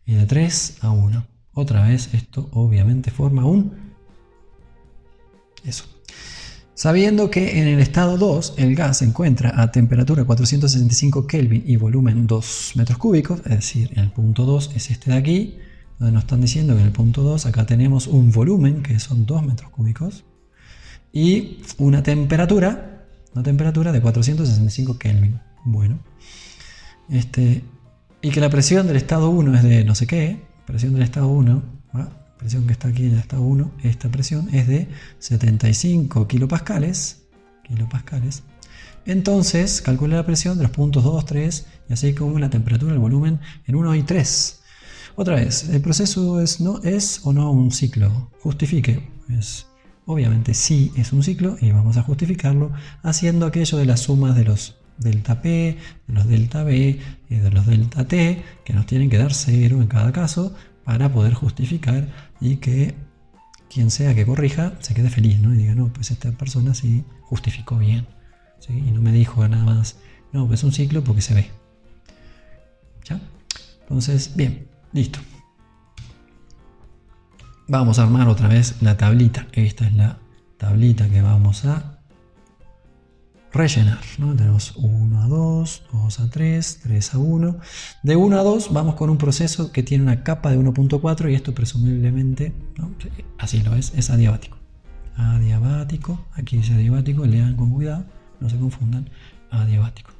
y de 3 a 1. Otra vez esto obviamente forma eso. Sabiendo que en el estado 2 el gas se encuentra a temperatura 465 Kelvin y volumen 2 metros cúbicos, es decir, el punto 2 es este de aquí, donde nos están diciendo que en el punto 2 acá tenemos un volumen que son 2 metros cúbicos y una temperatura de 465 Kelvin. Bueno, y que la presión del estado 1 es de no sé qué, presión del estado 1, presión que está aquí en el estado 1, esta presión es de 75 kilopascales. Entonces, calcula la presión de los puntos 2, 3, y así como la temperatura, el volumen en 1 y 3. Otra vez, ¿el proceso es o no un ciclo? Justifique. Pues, obviamente sí es un ciclo y vamos a justificarlo haciendo aquello de las sumas de los delta P, de los delta B y de los delta T, que nos tienen que dar 0 en cada caso para poder justificar y que quien sea que corrija se quede feliz, ¿no? Y diga, no, pues esta persona sí justificó bien, ¿sí? Y no me dijo nada más, no, pues es un ciclo porque se ve. ¿Ya? Entonces, bien. Listo. Vamos a armar otra vez la tablita. Esta es la tablita que vamos a rellenar, ¿no? Tenemos 1 a 2, 2 a 3, 3 a 1. De 1 a 2 vamos con un proceso que tiene una capa de 1.4 y esto presumiblemente, ¿no? Así lo es adiabático. Adiabático, aquí dice adiabático, lean con cuidado, no se confundan. Adiabático.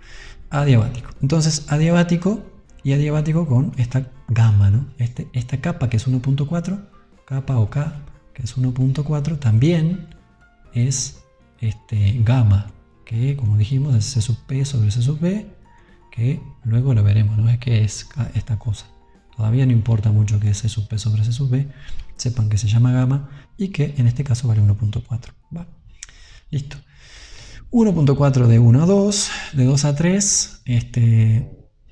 Entonces, adiabático y adiabático con esta gamma, ¿no? Esta capa que es 1.4, capa o K que es 1.4, también es gamma, que como dijimos es C sub P sobre C sub B, que luego lo veremos, no es que es esta cosa. Todavía no importa mucho que es C sub P sobre C sub B, sepan que se llama gamma y que en este caso vale 1.4. ¿Va? Listo. 1.4 de 1 a 2, de 2 a 3,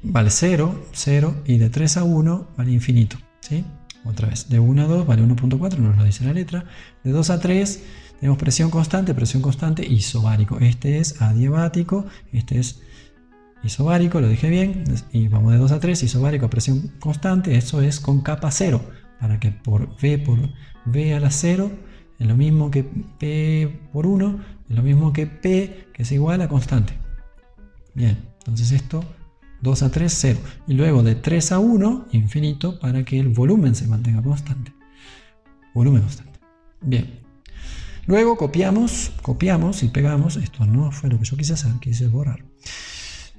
vale 0, 0, y de 3 a 1 vale infinito, ¿sí? Otra vez, de 1 a 2 vale 1.4, nos lo dice la letra. De 2 a 3 tenemos presión constante, isobárico. Este es adiabático, este es isobárico, lo dije bien. Y vamos de 2 a 3, isobárico a presión constante, eso es con capa 0, para que por V a la 0 es lo mismo que P por 1, es lo mismo que P, que es igual a constante. Bien, entonces esto 2 a 3, 0. Y luego de 3 a 1, infinito, para que el volumen se mantenga constante. Volumen constante. Bien. Luego copiamos y pegamos. Esto no fue lo que yo quise hacer, quise borrar.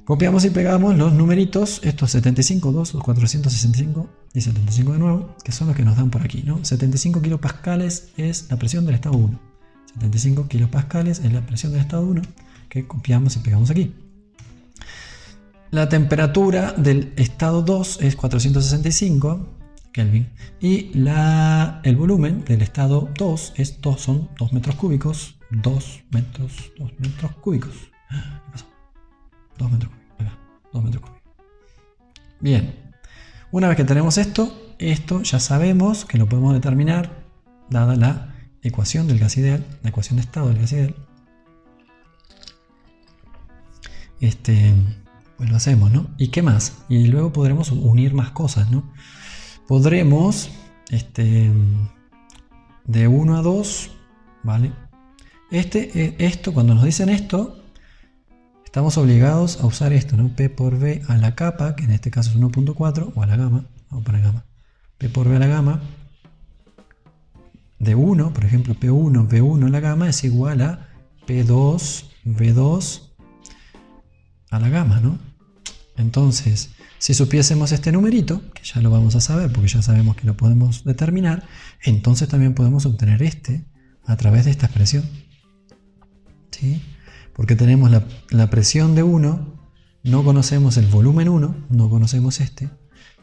Copiamos y pegamos los numeritos, estos 75, 2, 465 y 75 de nuevo, que son los que nos dan por aquí, ¿no? 75 kilopascales es la presión del estado 1. 75 kilopascales es la presión del estado 1, que copiamos y pegamos aquí. La temperatura del estado 2 es 465 Kelvin y el volumen del estado 2 son 2 metros cúbicos. 2 metros cúbicos. ¿Qué pasó? 2 metros cúbicos. Acá. 2 metros cúbicos. Bien, una vez que tenemos esto ya sabemos que lo podemos determinar dada la ecuación del gas ideal, la ecuación de estado del gas ideal. Pues lo hacemos, ¿no? ¿Y qué más? Y luego podremos unir más cosas, ¿no? Podremos, de 1 a 2, ¿vale? Esto, cuando nos dicen esto, estamos obligados a usar esto, ¿no? P por V a la capa, que en este caso es 1.4, o a la gama, vamos a poner gama. P por V a la gama de 1, por ejemplo, P1, V1 a la gama es igual a P2, V2 a la gama, ¿no? Entonces, si supiésemos este numerito, que ya lo vamos a saber porque ya sabemos que lo podemos determinar, entonces también podemos obtener a través de esta expresión. ¿Sí? Porque tenemos la presión de 1, no conocemos el volumen 1, no conocemos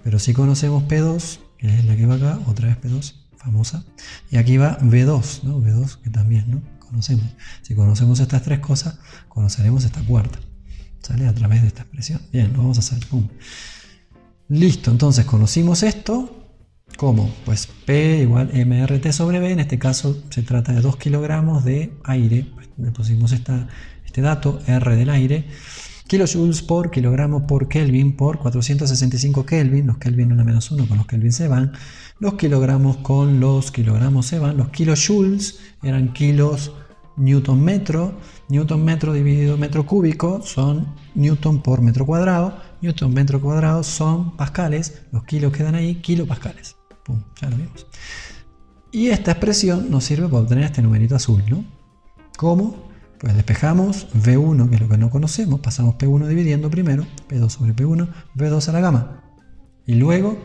pero sí conocemos P2, que es la que va acá, otra vez P2, famosa, y aquí va V2, ¿no? V2 que también, ¿no? Conocemos. Si conocemos estas tres cosas, conoceremos esta cuarta. ¿Sale? A través de esta expresión. Bien, lo vamos a hacer. ¡Pum! Listo, entonces conocimos esto. ¿Cómo? Pues P igual mRT sobre B. En este caso se trata de 2 kilogramos de aire. Le pusimos este dato, R del aire. Kilojoules por kilogramo por Kelvin por 465 Kelvin. Los Kelvin 1 menos 1 con los Kelvin se van. Los kilogramos con los kilogramos se van. Los kilojoules eran kilos Newton metro. Newton metro dividido metro cúbico son Newton por metro cuadrado. Newton metro cuadrado son pascales. Los kilos quedan ahí, kilopascales. Pum, ya lo vimos. Y esta expresión nos sirve para obtener este numerito azul, ¿no? ¿Cómo? Pues despejamos V1, que es lo que no conocemos. Pasamos P1 dividiendo primero. P2 sobre P1, V2 a la gama. Y luego,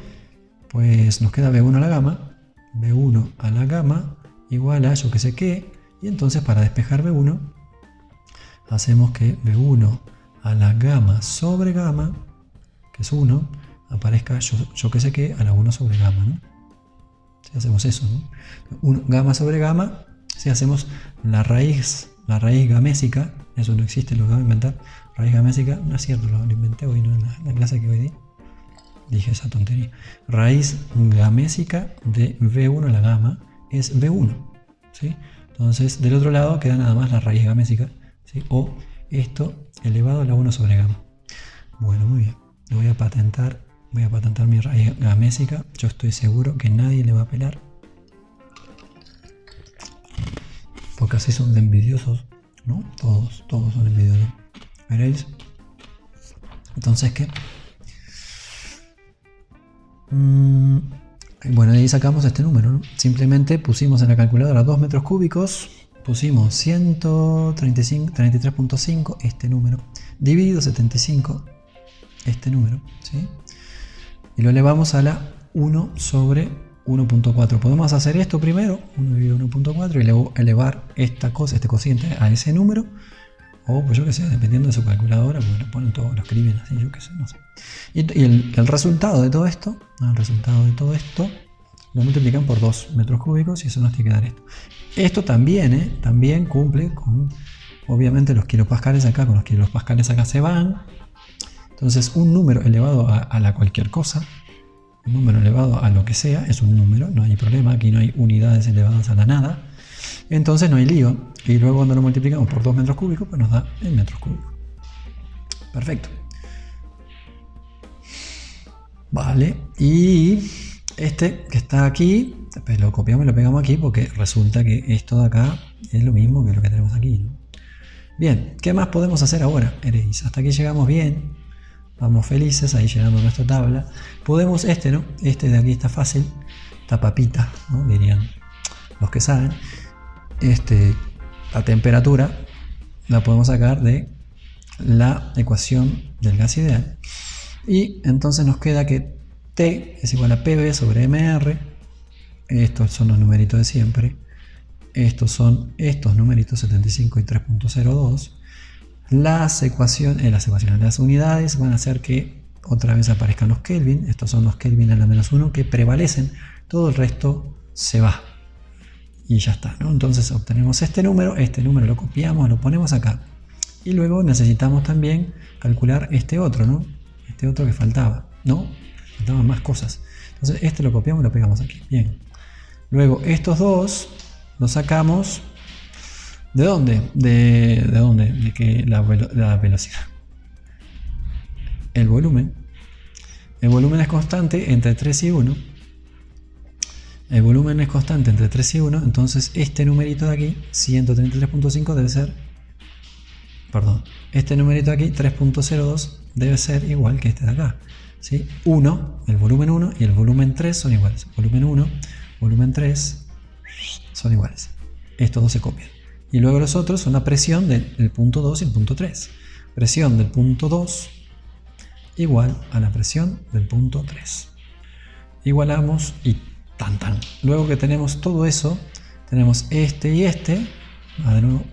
pues nos queda V1 a la gama. V1 a la gama igual a yo que sé qué. Y entonces para despejar V1, hacemos que V1 a la gama sobre gama, que es 1, aparezca yo que sé qué a la 1 sobre gama, ¿no? Si hacemos eso, ¿no? Gama sobre gama, si hacemos la raíz gamésica, eso no existe, lo acabo de inventar. Raíz gamésica, no es cierto, lo inventé hoy, no en la clase que hoy di. Dije esa tontería. Raíz gamésica de V1 a la gama es V1, ¿sí? Entonces, del otro lado queda nada más la raíz gamésica, ¿sí? O esto elevado a la 1 sobre gama. Bueno, muy bien. Lo voy a patentar mi raíz gamésica. Yo estoy seguro que nadie le va a pelar. Porque así son de envidiosos, ¿no? Todos son envidiosos. ¿Veréis? Entonces, ¿qué? Bueno, de ahí sacamos este número, ¿no? Simplemente pusimos en la calculadora 2 metros cúbicos, pusimos 133.5, este número, dividido 75, este número, ¿sí? Y lo elevamos a la 1 sobre 1.4. Podemos hacer esto primero, 1 dividido 1.4, y luego elevar esta cosa, este cociente a ese número, o pues yo que sé, dependiendo de su calculadora, pues lo ponen todo, lo escriben así, yo que sé, no sé. Y el resultado de todo esto, lo multiplican por 2 metros cúbicos y eso nos tiene que dar esto. Esto también cumple con, obviamente, los kilopascales acá, con los kilopascales acá se van. Entonces un número elevado a la cualquier cosa, un número elevado a lo que sea, es un número, no hay problema, aquí no hay unidades elevadas a la nada. Entonces no hay lío. Y luego cuando lo multiplicamos por 2 metros cúbicos, pues nos da en metros cúbicos. Perfecto. Vale, y este que está aquí, pues lo copiamos y lo pegamos aquí porque resulta que esto de acá es lo mismo que lo que tenemos aquí, ¿no? Bien, ¿qué más podemos hacer ahora? Hasta aquí llegamos bien, vamos felices, ahí llegamos a nuestra tabla. Podemos ¿no? Este de aquí está fácil, está papita, ¿no? Dirían los que saben. La temperatura la podemos sacar de la ecuación del gas ideal. Y entonces nos queda que T es igual a PV sobre MR. Estos son los numeritos de siempre. Estos son estos numeritos 75 y 3.02. Las unidades van a hacer que otra vez aparezcan los Kelvin. Estos son los Kelvin a la menos 1 que prevalecen. Todo el resto se va. Y ya está, ¿no? Entonces obtenemos este número lo copiamos, lo ponemos acá. Y luego necesitamos también calcular este otro, ¿no? este otro que faltaba, ¿no? Faltaban más cosas. Entonces este lo copiamos y lo pegamos aquí. Bien. Luego estos dos los sacamos. ¿De dónde? ¿De dónde? De que la velocidad. El volumen. El volumen es constante entre 3 y 1. El volumen es constante entre 3 y 1. Entonces este numerito de aquí, 133.5, debe ser... Perdón. Este numerito de aquí, 3.02, debe ser igual que este de acá. ¿Sí? 1, el volumen 1 y el volumen 3 son iguales. Volumen 1, volumen 3 son iguales. Estos dos se copian. Y luego los otros son la presión del punto 2 y el punto 3. Presión del punto 2 igual a la presión del punto 3. Igualamos y tan tan. Luego que tenemos todo eso, tenemos este y este. De nuevo,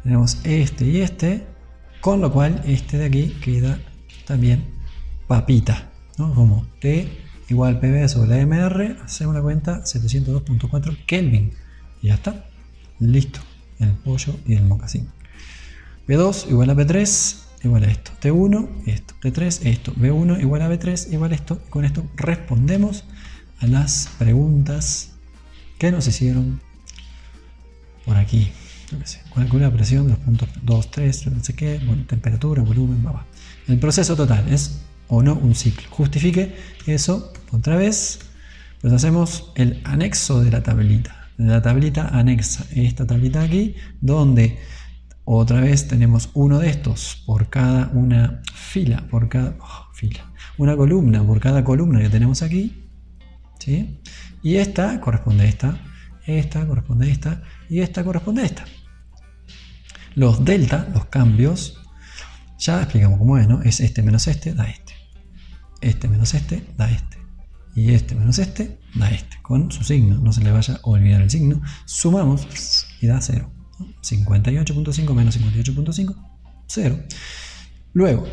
tenemos este y este. Con lo cual este de aquí queda también papita, ¿no? Como T igual PV sobre MR. Hacemos la cuenta, 702.4 Kelvin. Y ya está. Listo. El pollo y el mocasín. B2 igual a B3 igual a esto. T1 esto. T3 esto. B1 igual a B3 igual a esto. Y con esto respondemos a las preguntas que nos hicieron por aquí. Yo qué sé. Calcula la presión de los puntos 2, 3, no sé qué. Bueno, temperatura, volumen, va. El proceso total es o no un ciclo. Justifique eso otra vez. Pues hacemos el anexo de la tablita. La tablita anexa esta tablita aquí, donde otra vez tenemos uno de estos por cada una fila, por cada una columna por cada columna que tenemos aquí, ¿sí? Y esta corresponde a esta corresponde a esta y esta corresponde a esta. Los delta, los cambios, ya explicamos cómo es, ¿no? Es este menos este da este. Este menos este da este. Y este menos este da este, con su signo, no se le vaya a olvidar el signo. Sumamos y da 0. 58.5 menos 58.5, 0. Luego,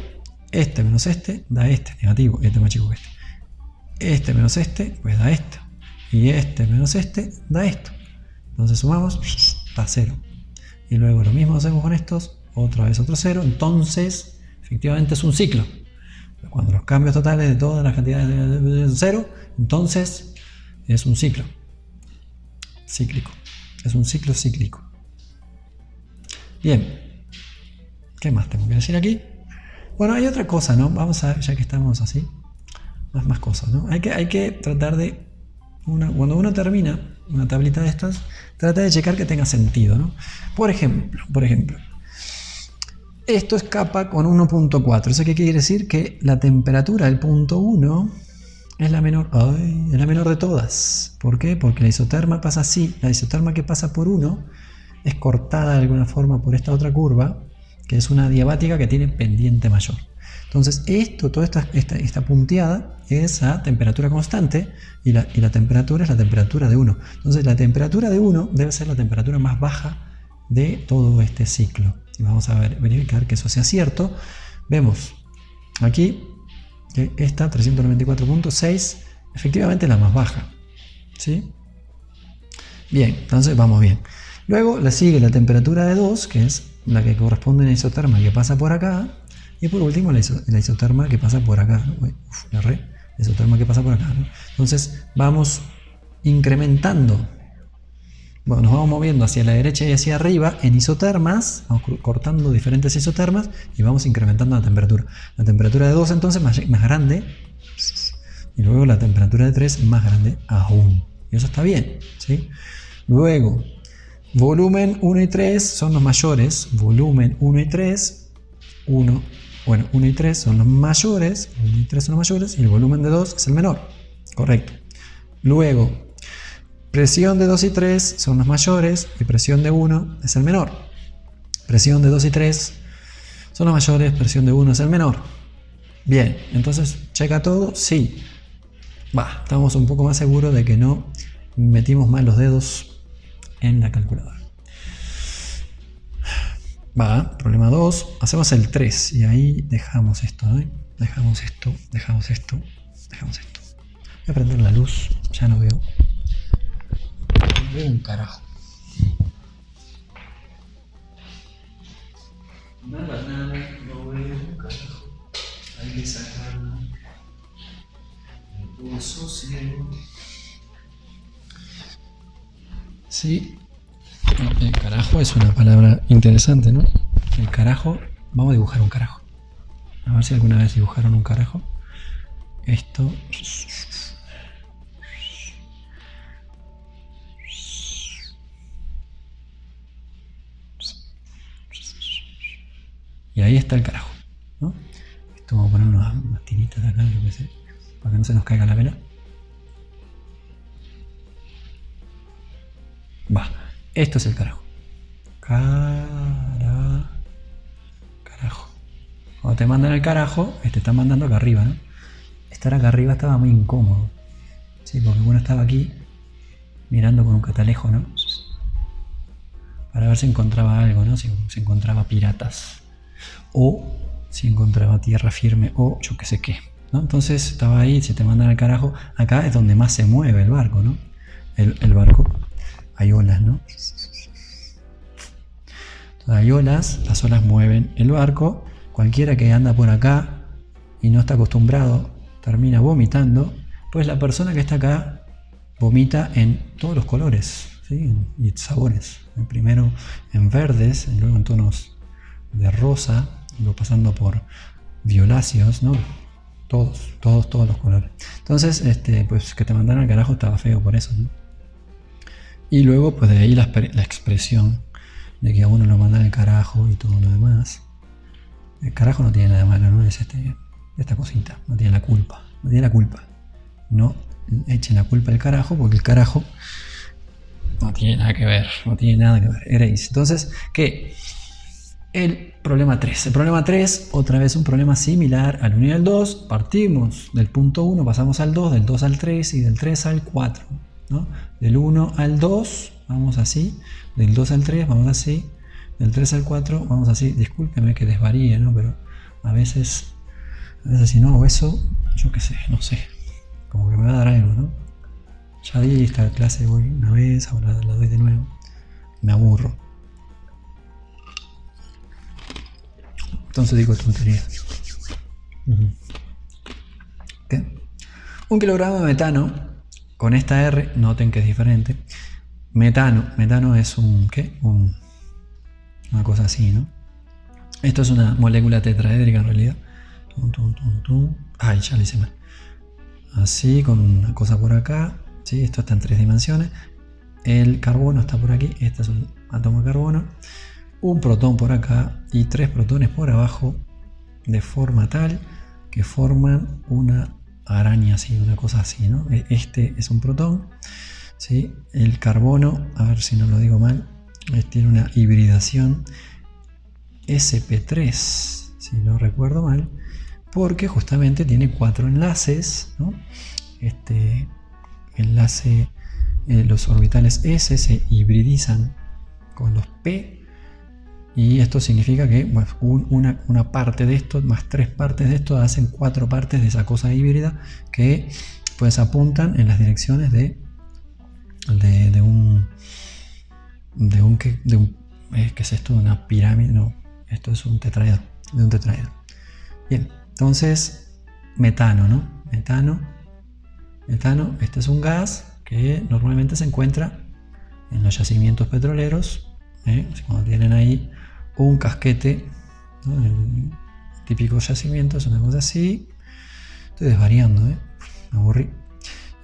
este menos este da este, negativo, este más chico que este. Este menos este, pues da esto. Y este menos este da esto. Entonces sumamos, da 0. Y luego lo mismo hacemos con estos, otra vez otro 0. Entonces, efectivamente es un ciclo. Cuando los cambios totales de todas las cantidades de 0, entonces es un ciclo cíclico. Es un ciclo cíclico. Bien. ¿Qué más tengo que decir aquí? Bueno, hay otra cosa, ¿no? Vamos a ver, ya que estamos así, más cosas, ¿no? Hay que tratar de... cuando uno termina una tablita de estas, trata de checar que tenga sentido, ¿no? Por ejemplo, esto escapa con 1.4. ¿Eso qué quiere decir? Que la temperatura del punto 1 es la menor. Es la menor de todas. ¿Por qué? Porque la isoterma pasa así. La isoterma que pasa por 1 es cortada de alguna forma por esta otra curva, que es una diabática que tiene pendiente mayor. Entonces, toda esta punteada es a temperatura constante y la temperatura es la temperatura de 1. Entonces, la temperatura de 1 debe ser la temperatura más baja de todo este ciclo. Y vamos a verificar que eso sea cierto. Vemos aquí que esta 394.6 efectivamente es la más baja, ¿sí? Bien, entonces vamos bien. Luego le sigue la temperatura de 2, que es la que corresponde a la isoterma que pasa por acá. Y por último la isoterma que pasa por acá. La isoterma que pasa por acá, ¿no? Entonces vamos incrementando. Bueno, nos vamos moviendo hacia la derecha y hacia arriba en isotermas, vamos cortando diferentes isotermas y vamos incrementando la temperatura. La temperatura de 2 entonces más grande y luego la temperatura de 3 más grande aún. Y eso está bien, ¿sí? Luego, volumen 1 y 3 son los mayores. Volumen 1 y 3, 1 y 3 son los mayores. 1 y 3 son los mayores y el volumen de 2 es el menor. Correcto. Luego, presión de 2 y 3 son los mayores y presión de 1 es el menor. Presión de 2 y 3 son los mayores, presión de 1 es el menor. Bien, entonces, ¿checa todo? Sí. Estamos un poco más seguros de que no metimos mal los dedos en la calculadora. Problema 2. Hacemos el 3 y ahí dejamos esto, ¿no? Dejamos esto. Voy a prender la luz, ya no veo. No veo un carajo. Nada, no veo un carajo. Hay que sacar sosiego. Sí, el carajo es una palabra interesante, ¿no? El carajo, vamos a dibujar un carajo. A ver si alguna vez dibujaron un carajo. Esto. Y ahí está el carajo, ¿no? Esto vamos a poner unas tiritas acá, yo qué sé, para que no se nos caiga la vela. Va, esto es el carajo. Carajo. Cuando te mandan al carajo, te están mandando acá arriba, ¿no? Estar acá arriba estaba muy incómodo. Sí, porque uno estaba aquí mirando con un catalejo, ¿no? Para ver si encontraba algo, ¿no? Si encontraba piratas. O si encontraba tierra firme o yo qué sé qué, ¿no? Entonces estaba ahí, si te mandan al carajo, acá es donde más se mueve el barco, ¿no? El barco. Hay olas, ¿no? Hay olas, las olas mueven el barco. Cualquiera que anda por acá y no está acostumbrado termina vomitando, pues la persona que está acá vomita en todos los colores, ¿sí? Y sabores. Primero en verdes, y luego en tonos de rosa, luego pasando por violáceos, ¿no? Todos los colores. Entonces, pues que te mandaran al carajo estaba feo por eso, ¿no? Y luego, pues de ahí la expresión de que a uno lo mandan al carajo y todo lo demás. El carajo no tiene nada de malo, ¿no? Es esta cosita, no tiene la culpa. No tiene la culpa. No echen la culpa al carajo, porque el carajo no tiene nada que ver. No tiene nada que ver. Eréis. Entonces, ¿qué? El problema 3. El problema 3, otra vez un problema similar al 1 y al 2. Partimos del punto 1, pasamos al 2, del 2 al 3 y del 3 al 4. ¿No? Del 1 al 2 vamos así, del 2 al 3 vamos así, del 3 al 4 vamos así. Discúlpeme que desvaríe, ¿no? Pero a veces si no hago eso, yo qué sé, no sé, como que me va a dar algo, ¿no? Ya di esta clase hoy una vez, ahora la doy de nuevo, me aburro. Entonces digo tontería. ¿Qué? 1 kilogramo de metano. Con esta R, noten que es diferente. Metano es una cosa así, ¿no? Esto es una molécula tetraédrica en realidad. Ay, ya lo hice mal. Así, con una cosa por acá. ¿Sí? Esto está en 3 dimensiones. El carbono está por aquí. Este es un átomo de carbono. Un protón por acá y 3 protones por abajo. De forma tal que forman una araña así, una cosa así, ¿no? Este es un protón, ¿sí? El carbono, a ver si no lo digo mal, tiene una hibridación sp3, si no recuerdo mal, porque justamente tiene 4 enlaces, ¿no? Enlace, los orbitales S se hibridizan con los P. Y esto significa que bueno, una parte de esto más 3 partes de esto hacen 4 partes de esa cosa híbrida que pues apuntan en las direcciones de un ¿qué es esto? ¿De una pirámide? No, esto es un tetraedro, de un tetraedro. Bien, entonces metano, ¿no? Metano, este es un gas que normalmente se encuentra en los yacimientos petroleros, cuando tienen ahí un casquete, ¿no? El típico yacimiento es una cosa así. Estoy desvariando, me aburrí.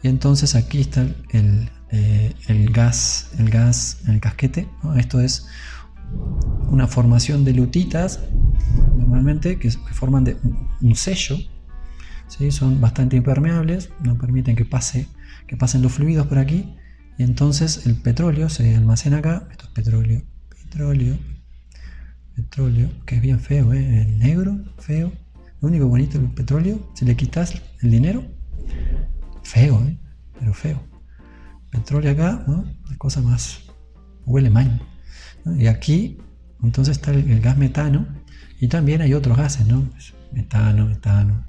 Y entonces aquí está el gas en el casquete, ¿no? Esto es una formación de lutitas, normalmente, que forman de un sello, ¿sí? Son bastante impermeables, no permiten que pasen los fluidos por aquí. Y entonces el petróleo se almacena acá. Esto es petróleo, que es bien feo, el negro, feo. Lo único bonito del petróleo, si le quitas el dinero, feo, pero feo. Petróleo acá, ¿no? La cosa más, huele mal, ¿no? Y aquí, entonces está el gas metano, y también hay otros gases, ¿no? Metano,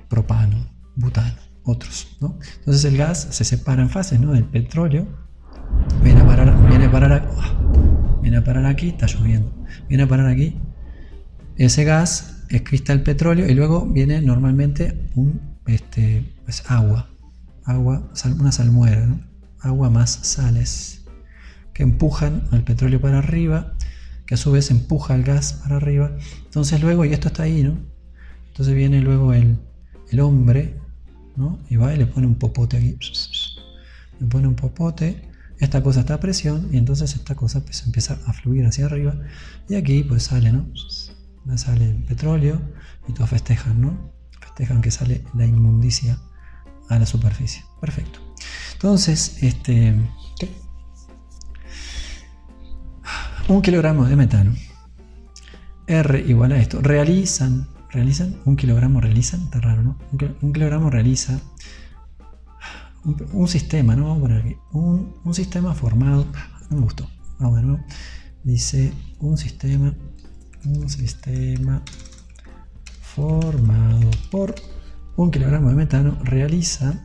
propano, butano, otros, ¿no? Entonces el gas se separa en fases, ¿no? Del petróleo, viene a parar aquí, está lloviendo, viene a parar aquí, ese gas es cristal petróleo y luego viene normalmente un pues agua, una salmuera, ¿no? Agua más sales que empujan al petróleo para arriba, que a su vez empuja el gas para arriba. Entonces luego, y esto está ahí, ¿no? Entonces viene luego el hombre, ¿no? Y va y le pone un popote aquí. Le pone un popote. Esta cosa está a presión y entonces esta cosa pues empieza a fluir hacia arriba. Y aquí pues sale, ¿no? Sale el petróleo y todos festejan, ¿no? Festejan que sale la inmundicia a la superficie. Perfecto. Entonces, 1 kilogramo de metano. R igual a esto. Realizan 1 kilogramo realizan, está raro, ¿no? 1 kilogramo realiza un sistema, ¿no? Vamos a poner aquí. Un sistema formado. No me gustó. Vamos de nuevo. Dice un sistema formado por 1 kilogramo de metano realiza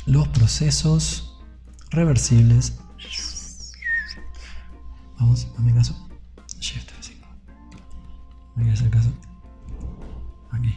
los procesos reversibles. Vamos, hazme caso. Shift F5. Me voy a hacer caso. Aquí.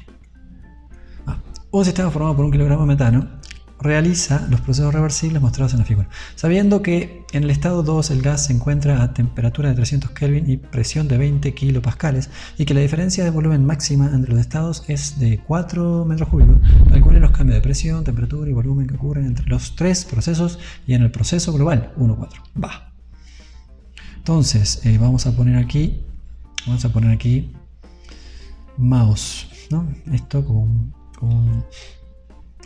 Un sistema formado por 1 kilogramo de metano realiza los procesos reversibles mostrados en la figura. Sabiendo que en el estado 2 el gas se encuentra a temperatura de 300 Kelvin y presión de 20 kilopascales y que la diferencia de volumen máxima entre los estados es de 4 metros cúbicos, calcule los cambios de presión, temperatura y volumen que ocurren entre los tres procesos y en el proceso global 1,4. Va. Entonces vamos a poner aquí mouse, ¿no? Esto con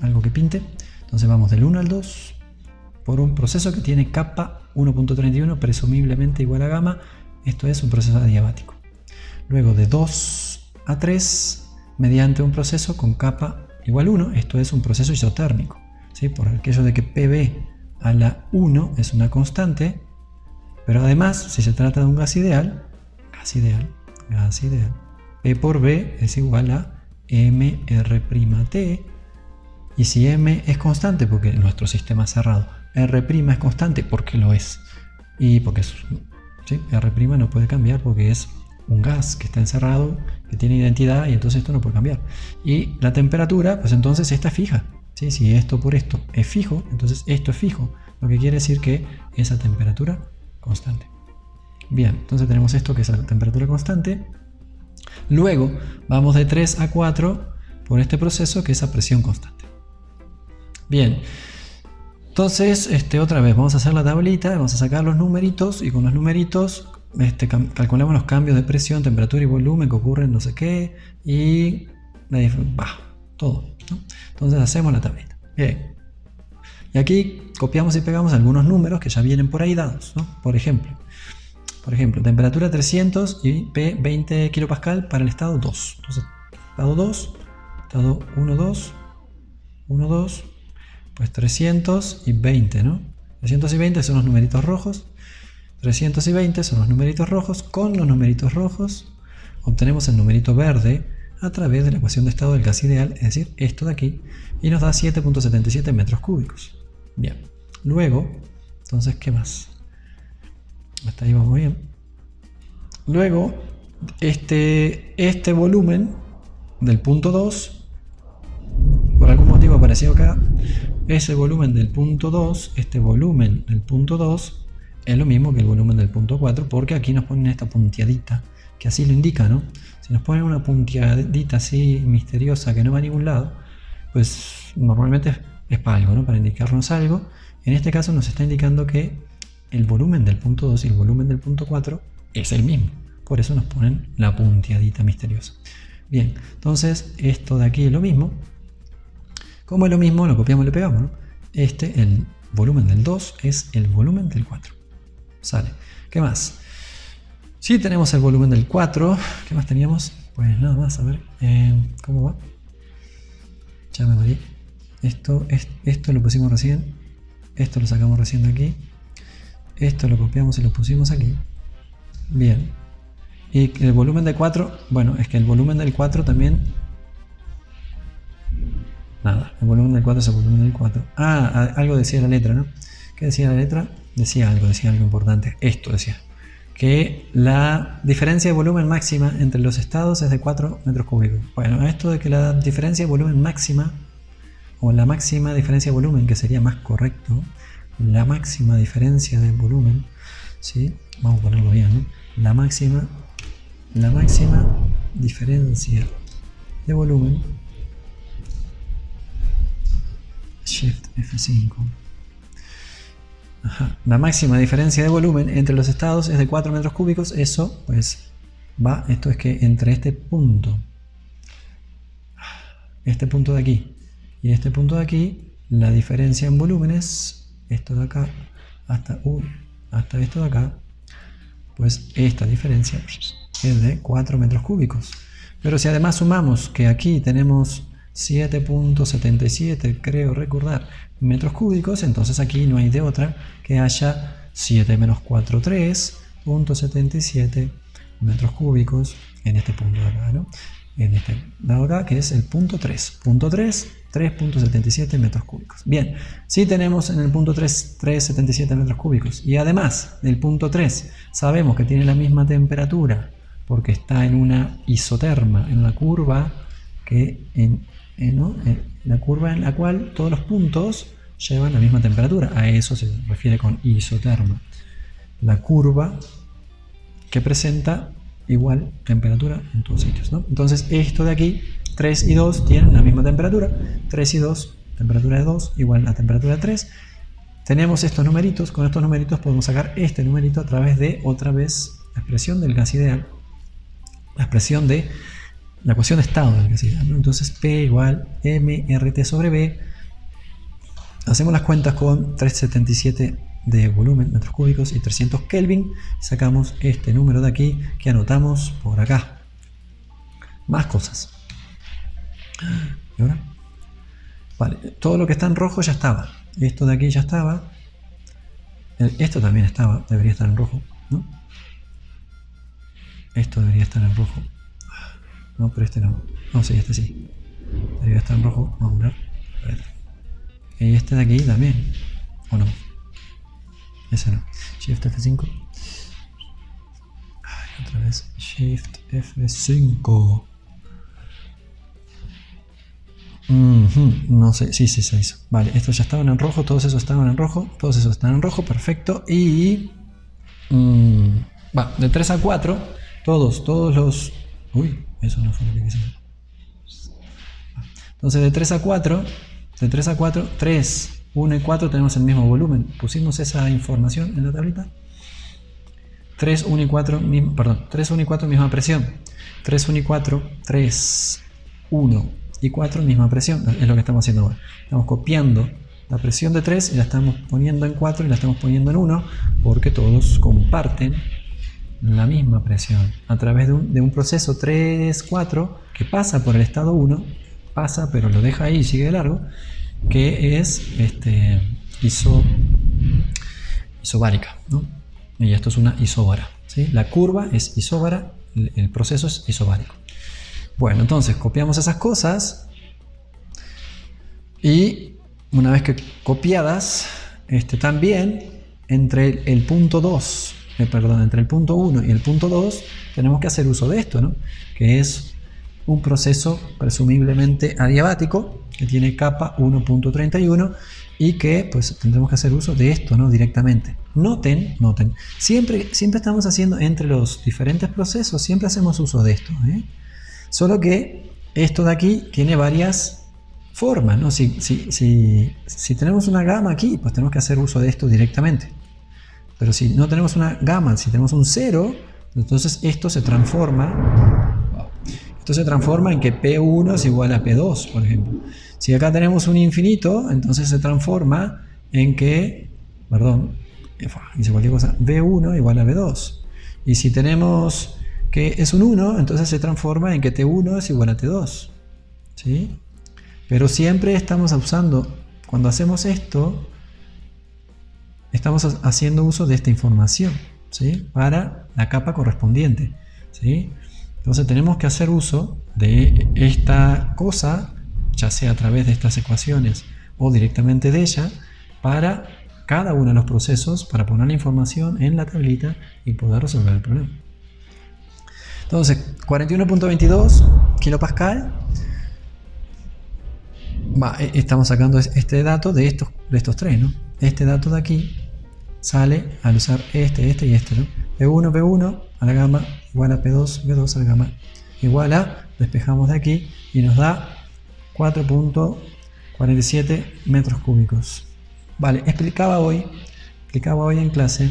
algo que pinte. Entonces vamos del 1 al 2 por un proceso que tiene capa 1.31 presumiblemente igual a gamma. Esto es un proceso adiabático. Luego de 2 a 3 mediante un proceso con capa igual 1. Esto es un proceso isotérmico, ¿sí? Por aquello de que PB a la 1 es una constante, pero además si se trata de un gas ideal, P por B es igual a MR'T. Y si M es constante, porque nuestro sistema es cerrado, R' es constante porque lo es. Y porque es, ¿sí? R' no puede cambiar porque es un gas que está encerrado, que tiene identidad y entonces esto no puede cambiar. Y la temperatura, pues entonces esta es fija. ¿Sí? Si esto por esto es fijo, entonces esto es fijo. Lo que quiere decir que esa temperatura constante. Bien, entonces tenemos esto que es la temperatura constante. Luego vamos de 3 a 4 por este proceso que es a presión constante. Bien, entonces otra vez vamos a hacer la tablita, vamos a sacar los numeritos y con los numeritos calculamos los cambios de presión, temperatura y volumen que ocurren no sé qué y todo, ¿no? Entonces hacemos la tablita. Bien. Y aquí copiamos y pegamos algunos números que ya vienen por ahí dados, ¿no? Por ejemplo, temperatura 300 y P 20 kilopascal para el estado 2. Entonces, estado 2, estado 1, 2, 1, 2, pues 300 y 20, ¿no? 300 y 20 son los numeritos rojos. 320 son los numeritos rojos. Con los numeritos rojos obtenemos el numerito verde a través de la ecuación de estado del gas ideal, es decir, esto de aquí, y nos da 7.77 metros cúbicos. Bien, luego, entonces, ¿qué más? Hasta ahí vamos bien. Luego, este volumen del punto 2, por algún motivo apareció acá, ese volumen del punto 2, este volumen del punto 2 es lo mismo que el volumen del punto 4, porque aquí nos ponen esta punteadita, que así lo indica, ¿no? Si nos ponen una punteadita así misteriosa que no va a ningún lado, pues normalmente es para algo, ¿no? Para indicarnos algo. En este caso nos está indicando que el volumen del punto 2 y el volumen del punto 4 es el mismo. Por eso nos ponen la punteadita misteriosa. Bien, entonces esto de aquí es lo mismo. Como es lo mismo, lo copiamos y le pegamos, ¿no? El volumen del 2 es el volumen del 4. Sale. ¿Qué más? Si tenemos el volumen del 4, ¿qué más teníamos? Pues nada más, a ver, ¿cómo va? Ya me morí. Esto lo pusimos recién. Esto lo sacamos recién de aquí. Esto lo copiamos y lo pusimos aquí. Bien. Y el volumen del 4, bueno, es que el volumen del 4 también... Nada, el volumen del 4 es el volumen del 4. Algo decía la letra, ¿no? ¿Qué decía la letra? Decía algo importante. Esto decía. Que la diferencia de volumen máxima entre los estados es de 4 metros cúbicos. Bueno, esto de que la diferencia de volumen máxima o la máxima diferencia de volumen, que sería más correcto, la máxima diferencia de volumen, ¿sí? Vamos a ponerlo bien, ¿no? La máxima diferencia de volumen, Shift F5. Ajá. La máxima diferencia de volumen entre los estados es de 4 metros cúbicos. Eso pues va, esto es que entre este punto de aquí y este punto de aquí, la diferencia en volúmenes, esto de acá hasta esto de acá, pues esta diferencia es de 4 metros cúbicos. Pero si además sumamos que aquí tenemos 7.77, creo recordar, metros cúbicos, entonces aquí no hay de otra que haya 7 menos 4, 3.77 metros cúbicos en este punto de acá, ¿no? En este lado acá, que es el punto 3. Punto 3, 3.77 metros cúbicos. Bien, si tenemos en el punto 3, 3.77 metros cúbicos, y además del punto 3 sabemos que tiene la misma temperatura, porque está en una isoterma, en una curva que la curva en la cual todos los puntos llevan la misma temperatura. A eso se refiere con isoterma. La curva que presenta igual temperatura en todos sitios, ¿no? Entonces esto de aquí, 3 y 2 tienen la misma temperatura. 3 y 2, temperatura de 2 igual a temperatura de 3. Tenemos estos numeritos. Con estos numeritos podemos sacar este numerito a través de, otra vez, la expresión del gas ideal. La expresión de la ecuación de estado del gas ideal, ¿no? Entonces P igual mRT sobre B. Hacemos las cuentas con 377 de volumen, metros cúbicos, y 300 Kelvin. Sacamos este número de aquí que anotamos por acá. Más cosas. ¿Y ahora? Vale, todo lo que está en rojo ya estaba. Esto de aquí ya estaba. Esto también estaba, debería estar en rojo, ¿no? Esto debería estar en rojo. No, pero este no. No, sí, este sí. Debería estar en rojo. Vamos a ver. Y este de aquí también. ¿O no? Ese no. Shift F5. Ay, otra vez. Shift F5. No sé. Sí, se hizo. Vale, estos ya estaban en rojo. Todos esos estaban en rojo. Todos esos están en rojo. Perfecto. Y... de 3 a 4. Todos los... Uy, eso no fue lo que quise. Entonces de 3 a 4. 3, 1 y 4 tenemos el mismo volumen. Pusimos esa información en la tablita. 3, 1 y 4, perdón, 3, 1 y 4 misma presión. 3, 1 y 4, 3, 1 y 4 misma presión. Es lo que estamos haciendo ahora. Estamos copiando la presión de 3 y la estamos poniendo en 4 y la estamos poniendo en 1 porque todos comparten la misma presión. A través de un proceso 3, 4 que pasa por el estado 1, pasa pero lo deja ahí y sigue de largo, que es isobárica, ¿no? Y esto es una isóbara, ¿sí? La curva es isóbara, el proceso es isobárico. Bueno, entonces copiamos esas cosas y una vez que copiadas, también entre el punto 2, entre el punto 1 y el punto 2 tenemos que hacer uso de esto, ¿no? Que es un proceso presumiblemente adiabático que tiene capa 1.31 y que pues tendremos que hacer uso de esto, ¿no? Directamente. Noten, siempre estamos haciendo entre los diferentes procesos, siempre hacemos uso de esto, ¿eh? Solo que esto de aquí tiene varias formas, ¿no? Si tenemos una gama aquí, pues tenemos que hacer uso de esto directamente. Pero si no tenemos una gama, si tenemos un 0, entonces esto se transforma. Esto se transforma en que P1 es igual a P2, por ejemplo. Si acá tenemos un infinito, entonces se transforma en que, hice cualquier cosa, V1 igual a V2. Y si tenemos que es un 1, entonces se transforma en que T1 es igual a T2. ¿Sí? Pero siempre estamos usando, cuando hacemos esto, estamos haciendo uso de esta información, ¿sí? Para la capa correspondiente, ¿sí? Entonces tenemos que hacer uso de esta cosa, ya sea a través de estas ecuaciones o directamente de ella, para cada uno de los procesos, para poner la información en la tablita y poder resolver el problema. Entonces, 41.22 kilopascal. estamos sacando este dato de estos tres, ¿no? Este dato de aquí sale al usar este y este, ¿no? P1, P1 a la gama igual a P2, P2 a la gama igual a, despejamos de aquí y nos da 4.47 metros cúbicos. Vale, explicaba hoy en clase,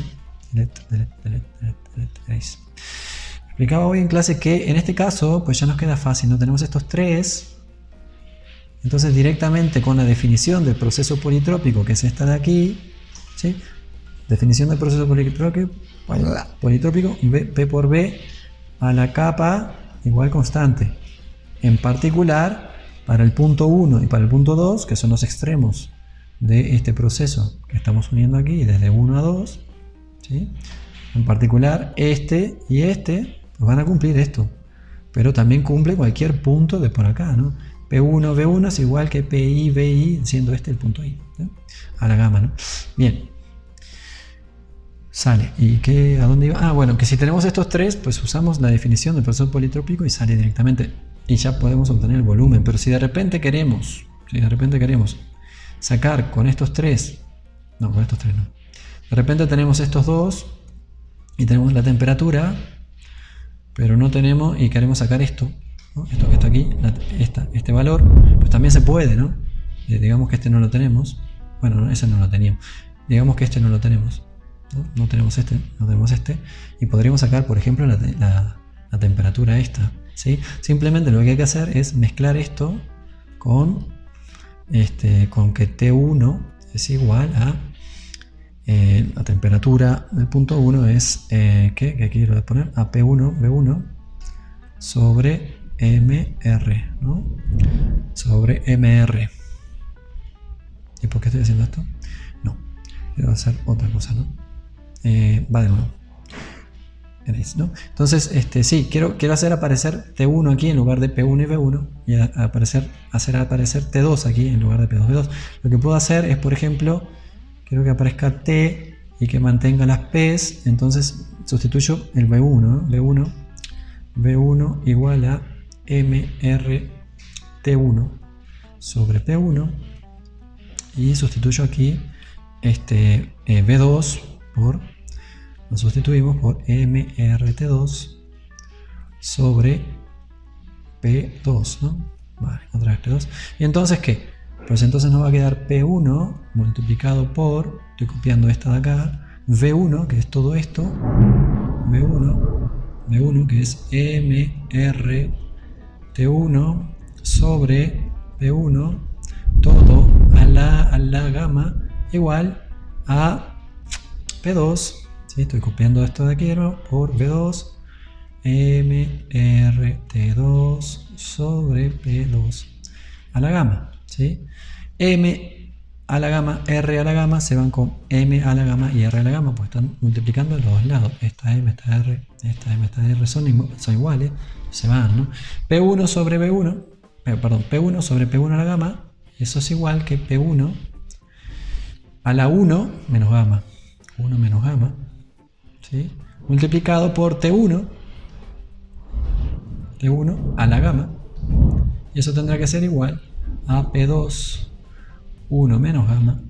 que en este caso pues ya nos queda fácil, no tenemos estos tres. Entonces directamente con la definición del proceso politrópico, que es esta de aquí, ¿sí? Definición del proceso politrópico, P por B a la capa igual constante. En particular, para el punto 1 y para el punto 2, que son los extremos de este proceso que estamos uniendo aquí, desde 1 a 2, ¿sí? En particular, este y este pues van a cumplir esto, pero también cumple cualquier punto de por acá, ¿no? P1, B1 es igual que PI, BI, siendo este el punto I, ¿sí? A la gama, ¿no? Bien. Sale. ¿Y qué? ¿A dónde iba? Ah, bueno, que si tenemos estos tres, pues usamos la definición del proceso politrópico y sale directamente. Y ya podemos obtener el volumen. Pero si de repente queremos sacar con estos tres, no, con estos tres no. De repente tenemos estos dos y tenemos la temperatura, pero no tenemos, y queremos sacar esto, ¿no? Esto que está aquí, este valor, pues también se puede, ¿no? Digamos que este no lo tenemos. Bueno, no, ese no lo teníamos. Digamos que este no lo tenemos. No tenemos este, y podríamos sacar, por ejemplo, la temperatura esta, ¿sí? Simplemente lo que hay que hacer es mezclar esto con que T1 es igual a la temperatura del punto 1 es ¿qué quiero poner? A P1, B1 sobre MR, ¿no? Sobre MR. ¿Y por qué estoy haciendo esto? No, quiero hacer otra cosa, ¿no? Va de nuevo. ¿Veréis, no? Entonces, sí, quiero hacer aparecer T1 aquí en lugar de P1 y B1 y hacer aparecer T2 aquí en lugar de P2, B2. Lo que puedo hacer es, por ejemplo, quiero que aparezca T y que mantenga las P's, entonces sustituyo el B1, ¿no? B1 igual a MR T1 sobre P1 y sustituyo aquí B2 lo sustituimos por MRT2 sobre P2, ¿no? Vale, otra vez P2. ¿Y entonces qué? Pues entonces nos va a quedar P1 multiplicado por, estoy copiando esta de acá, V1, que es todo esto, V1 que es MRT1 sobre P1, todo a la gama igual a P2, ¿sí? Estoy copiando esto de aquí por V2, MRT2 sobre P2 a la gama, ¿sí? M a la gama, R a la gama se van con M a la gama y R a la gama, pues están multiplicando los dos lados. Esta M, esta R, esta M, esta R son iguales, se van, ¿no? P1 sobre B1, perdón, P1 sobre P1 a la gama, eso es igual que P1 a la 1 menos gamma. 1 menos gamma, ¿sí? Multiplicado por T1 a la gamma, y eso tendrá que ser igual a P2 1 menos gamma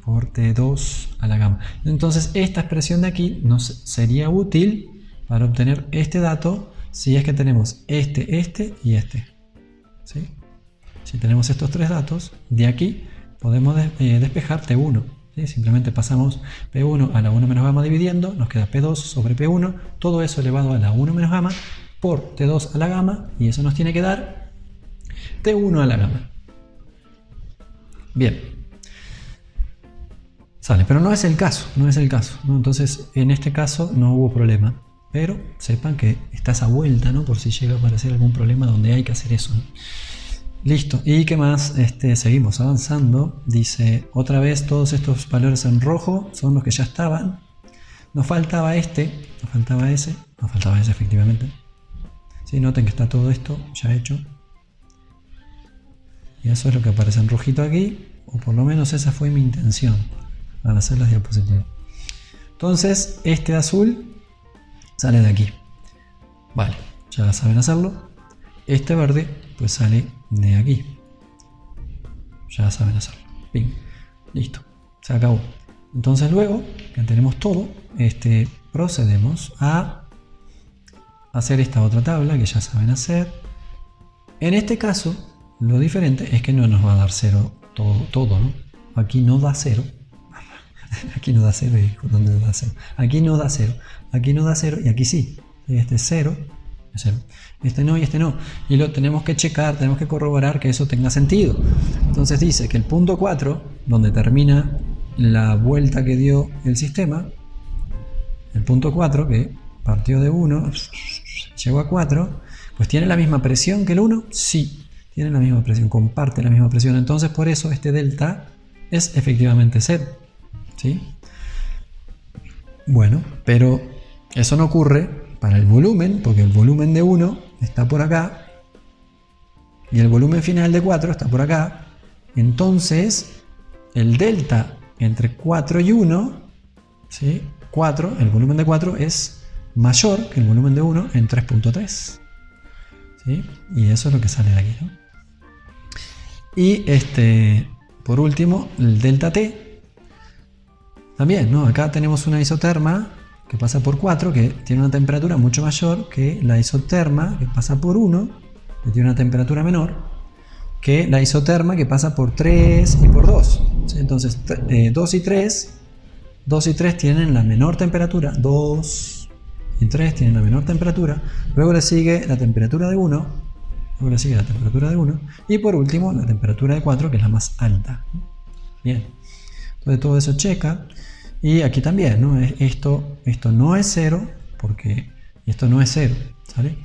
por T2 a la gamma. Entonces esta expresión de aquí nos sería útil para obtener este dato si es que tenemos este y este, ¿sí? Si tenemos estos tres datos, de aquí podemos despejar T1. ¿Sí? Simplemente pasamos P1 a la 1 menos gamma dividiendo, nos queda P2 sobre P1, todo eso elevado a la 1 menos gamma por T2 a la gamma, y eso nos tiene que dar T1 a la gamma. Bien. Sale, pero no es el caso, ¿no? Entonces, en este caso no hubo problema, pero sepan que está esa vuelta, ¿no? Por si llega a aparecer algún problema donde hay que hacer eso, ¿no? Listo, ¿y qué más? Seguimos avanzando. Dice, otra vez todos estos valores en rojo son los que ya estaban. Nos faltaba ese efectivamente. Sí, noten que está todo esto ya hecho. Y eso es lo que aparece en rojito aquí, o por lo menos esa fue mi intención al hacer las diapositivas. Entonces, este azul sale de aquí. Vale, ya saben hacerlo. Este verde pues sale de aquí. ya saben hacerlo. Bien, listo, se acabó. Entonces luego que tenemos todo, procedemos a hacer esta otra tabla que ya saben hacer. En este caso, lo diferente es que no nos va a dar 0 todo, ¿no? Aquí no da 0. Aquí no da 0 y ¿dónde da 0? Aquí no da 0. Aquí no da 0 y aquí sí. Este es 0. Es 0. Este no y este no. Y lo tenemos que checar, tenemos que corroborar que eso tenga sentido. Entonces dice que el punto 4, donde termina la vuelta que dio el sistema, el punto 4 que partió de 1, llegó a 4, pues tiene la misma presión que el 1, sí, tiene la misma presión, comparte la misma presión. Entonces por eso este delta es efectivamente 0, ¿sí? Bueno, pero eso no ocurre para el volumen, porque el volumen de 1 está por acá y el volumen final de 4 está por acá. Entonces el delta entre 4 y 1, ¿sí? 4, el volumen de 4 es mayor que el volumen de 1 en 3.3, ¿sí? Y eso es lo que sale de aquí, ¿no? Y por último, el delta T también, ¿no? Acá tenemos una isoterma que pasa por 4, que tiene una temperatura mucho mayor que la isoterma que pasa por 1, que tiene una temperatura menor que la isoterma que pasa por 3 y por 2, ¿sí? Entonces 2 y 3 tienen la menor temperatura, 2 y 3 tienen la menor temperatura, luego le sigue la temperatura de 1, y por último la temperatura de 4, que es la más alta. Bien, entonces todo eso checa. Y aquí también, ¿no? Esto no es 0, porque esto no es 0, ¿sale?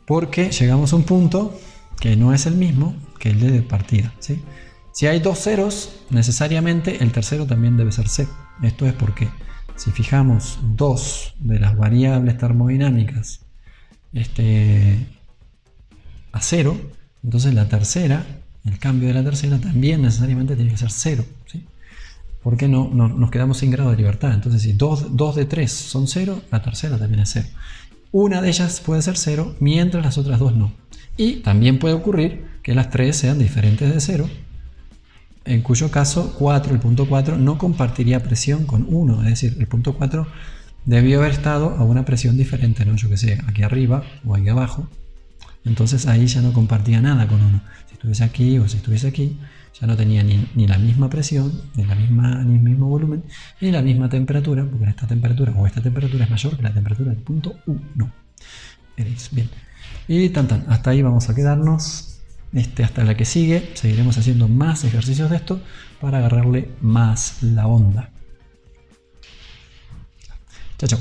Porque llegamos a un punto que no es el mismo que el de partida, ¿sí? Si hay dos ceros, necesariamente el tercero también debe ser 0. Esto es porque si fijamos dos de las variables termodinámicas a 0, entonces la tercera, el cambio de la tercera también necesariamente tiene que ser 0, ¿sí? Porque no nos quedamos sin grado de libertad. Entonces si 2 de 3 son 0, la tercera también es 0. Una de ellas puede ser 0, mientras las otras dos no. Y también puede ocurrir que las 3 sean diferentes de 0, en cuyo caso el punto 4 no compartiría presión con 1. Es decir, el punto 4 debió haber estado a una presión diferente, ¿no? Yo que sé, aquí arriba o aquí abajo. Entonces ahí ya no compartía nada con 1. Si estuviese aquí o si estuviese aquí, ya no tenía ni la misma presión, ni el mismo volumen, ni la misma temperatura, porque esta temperatura es mayor que la temperatura del punto 1. Bien. Y hasta ahí vamos a quedarnos. Hasta la que sigue seguiremos haciendo más ejercicios de esto para agarrarle más la onda. Chao, chao.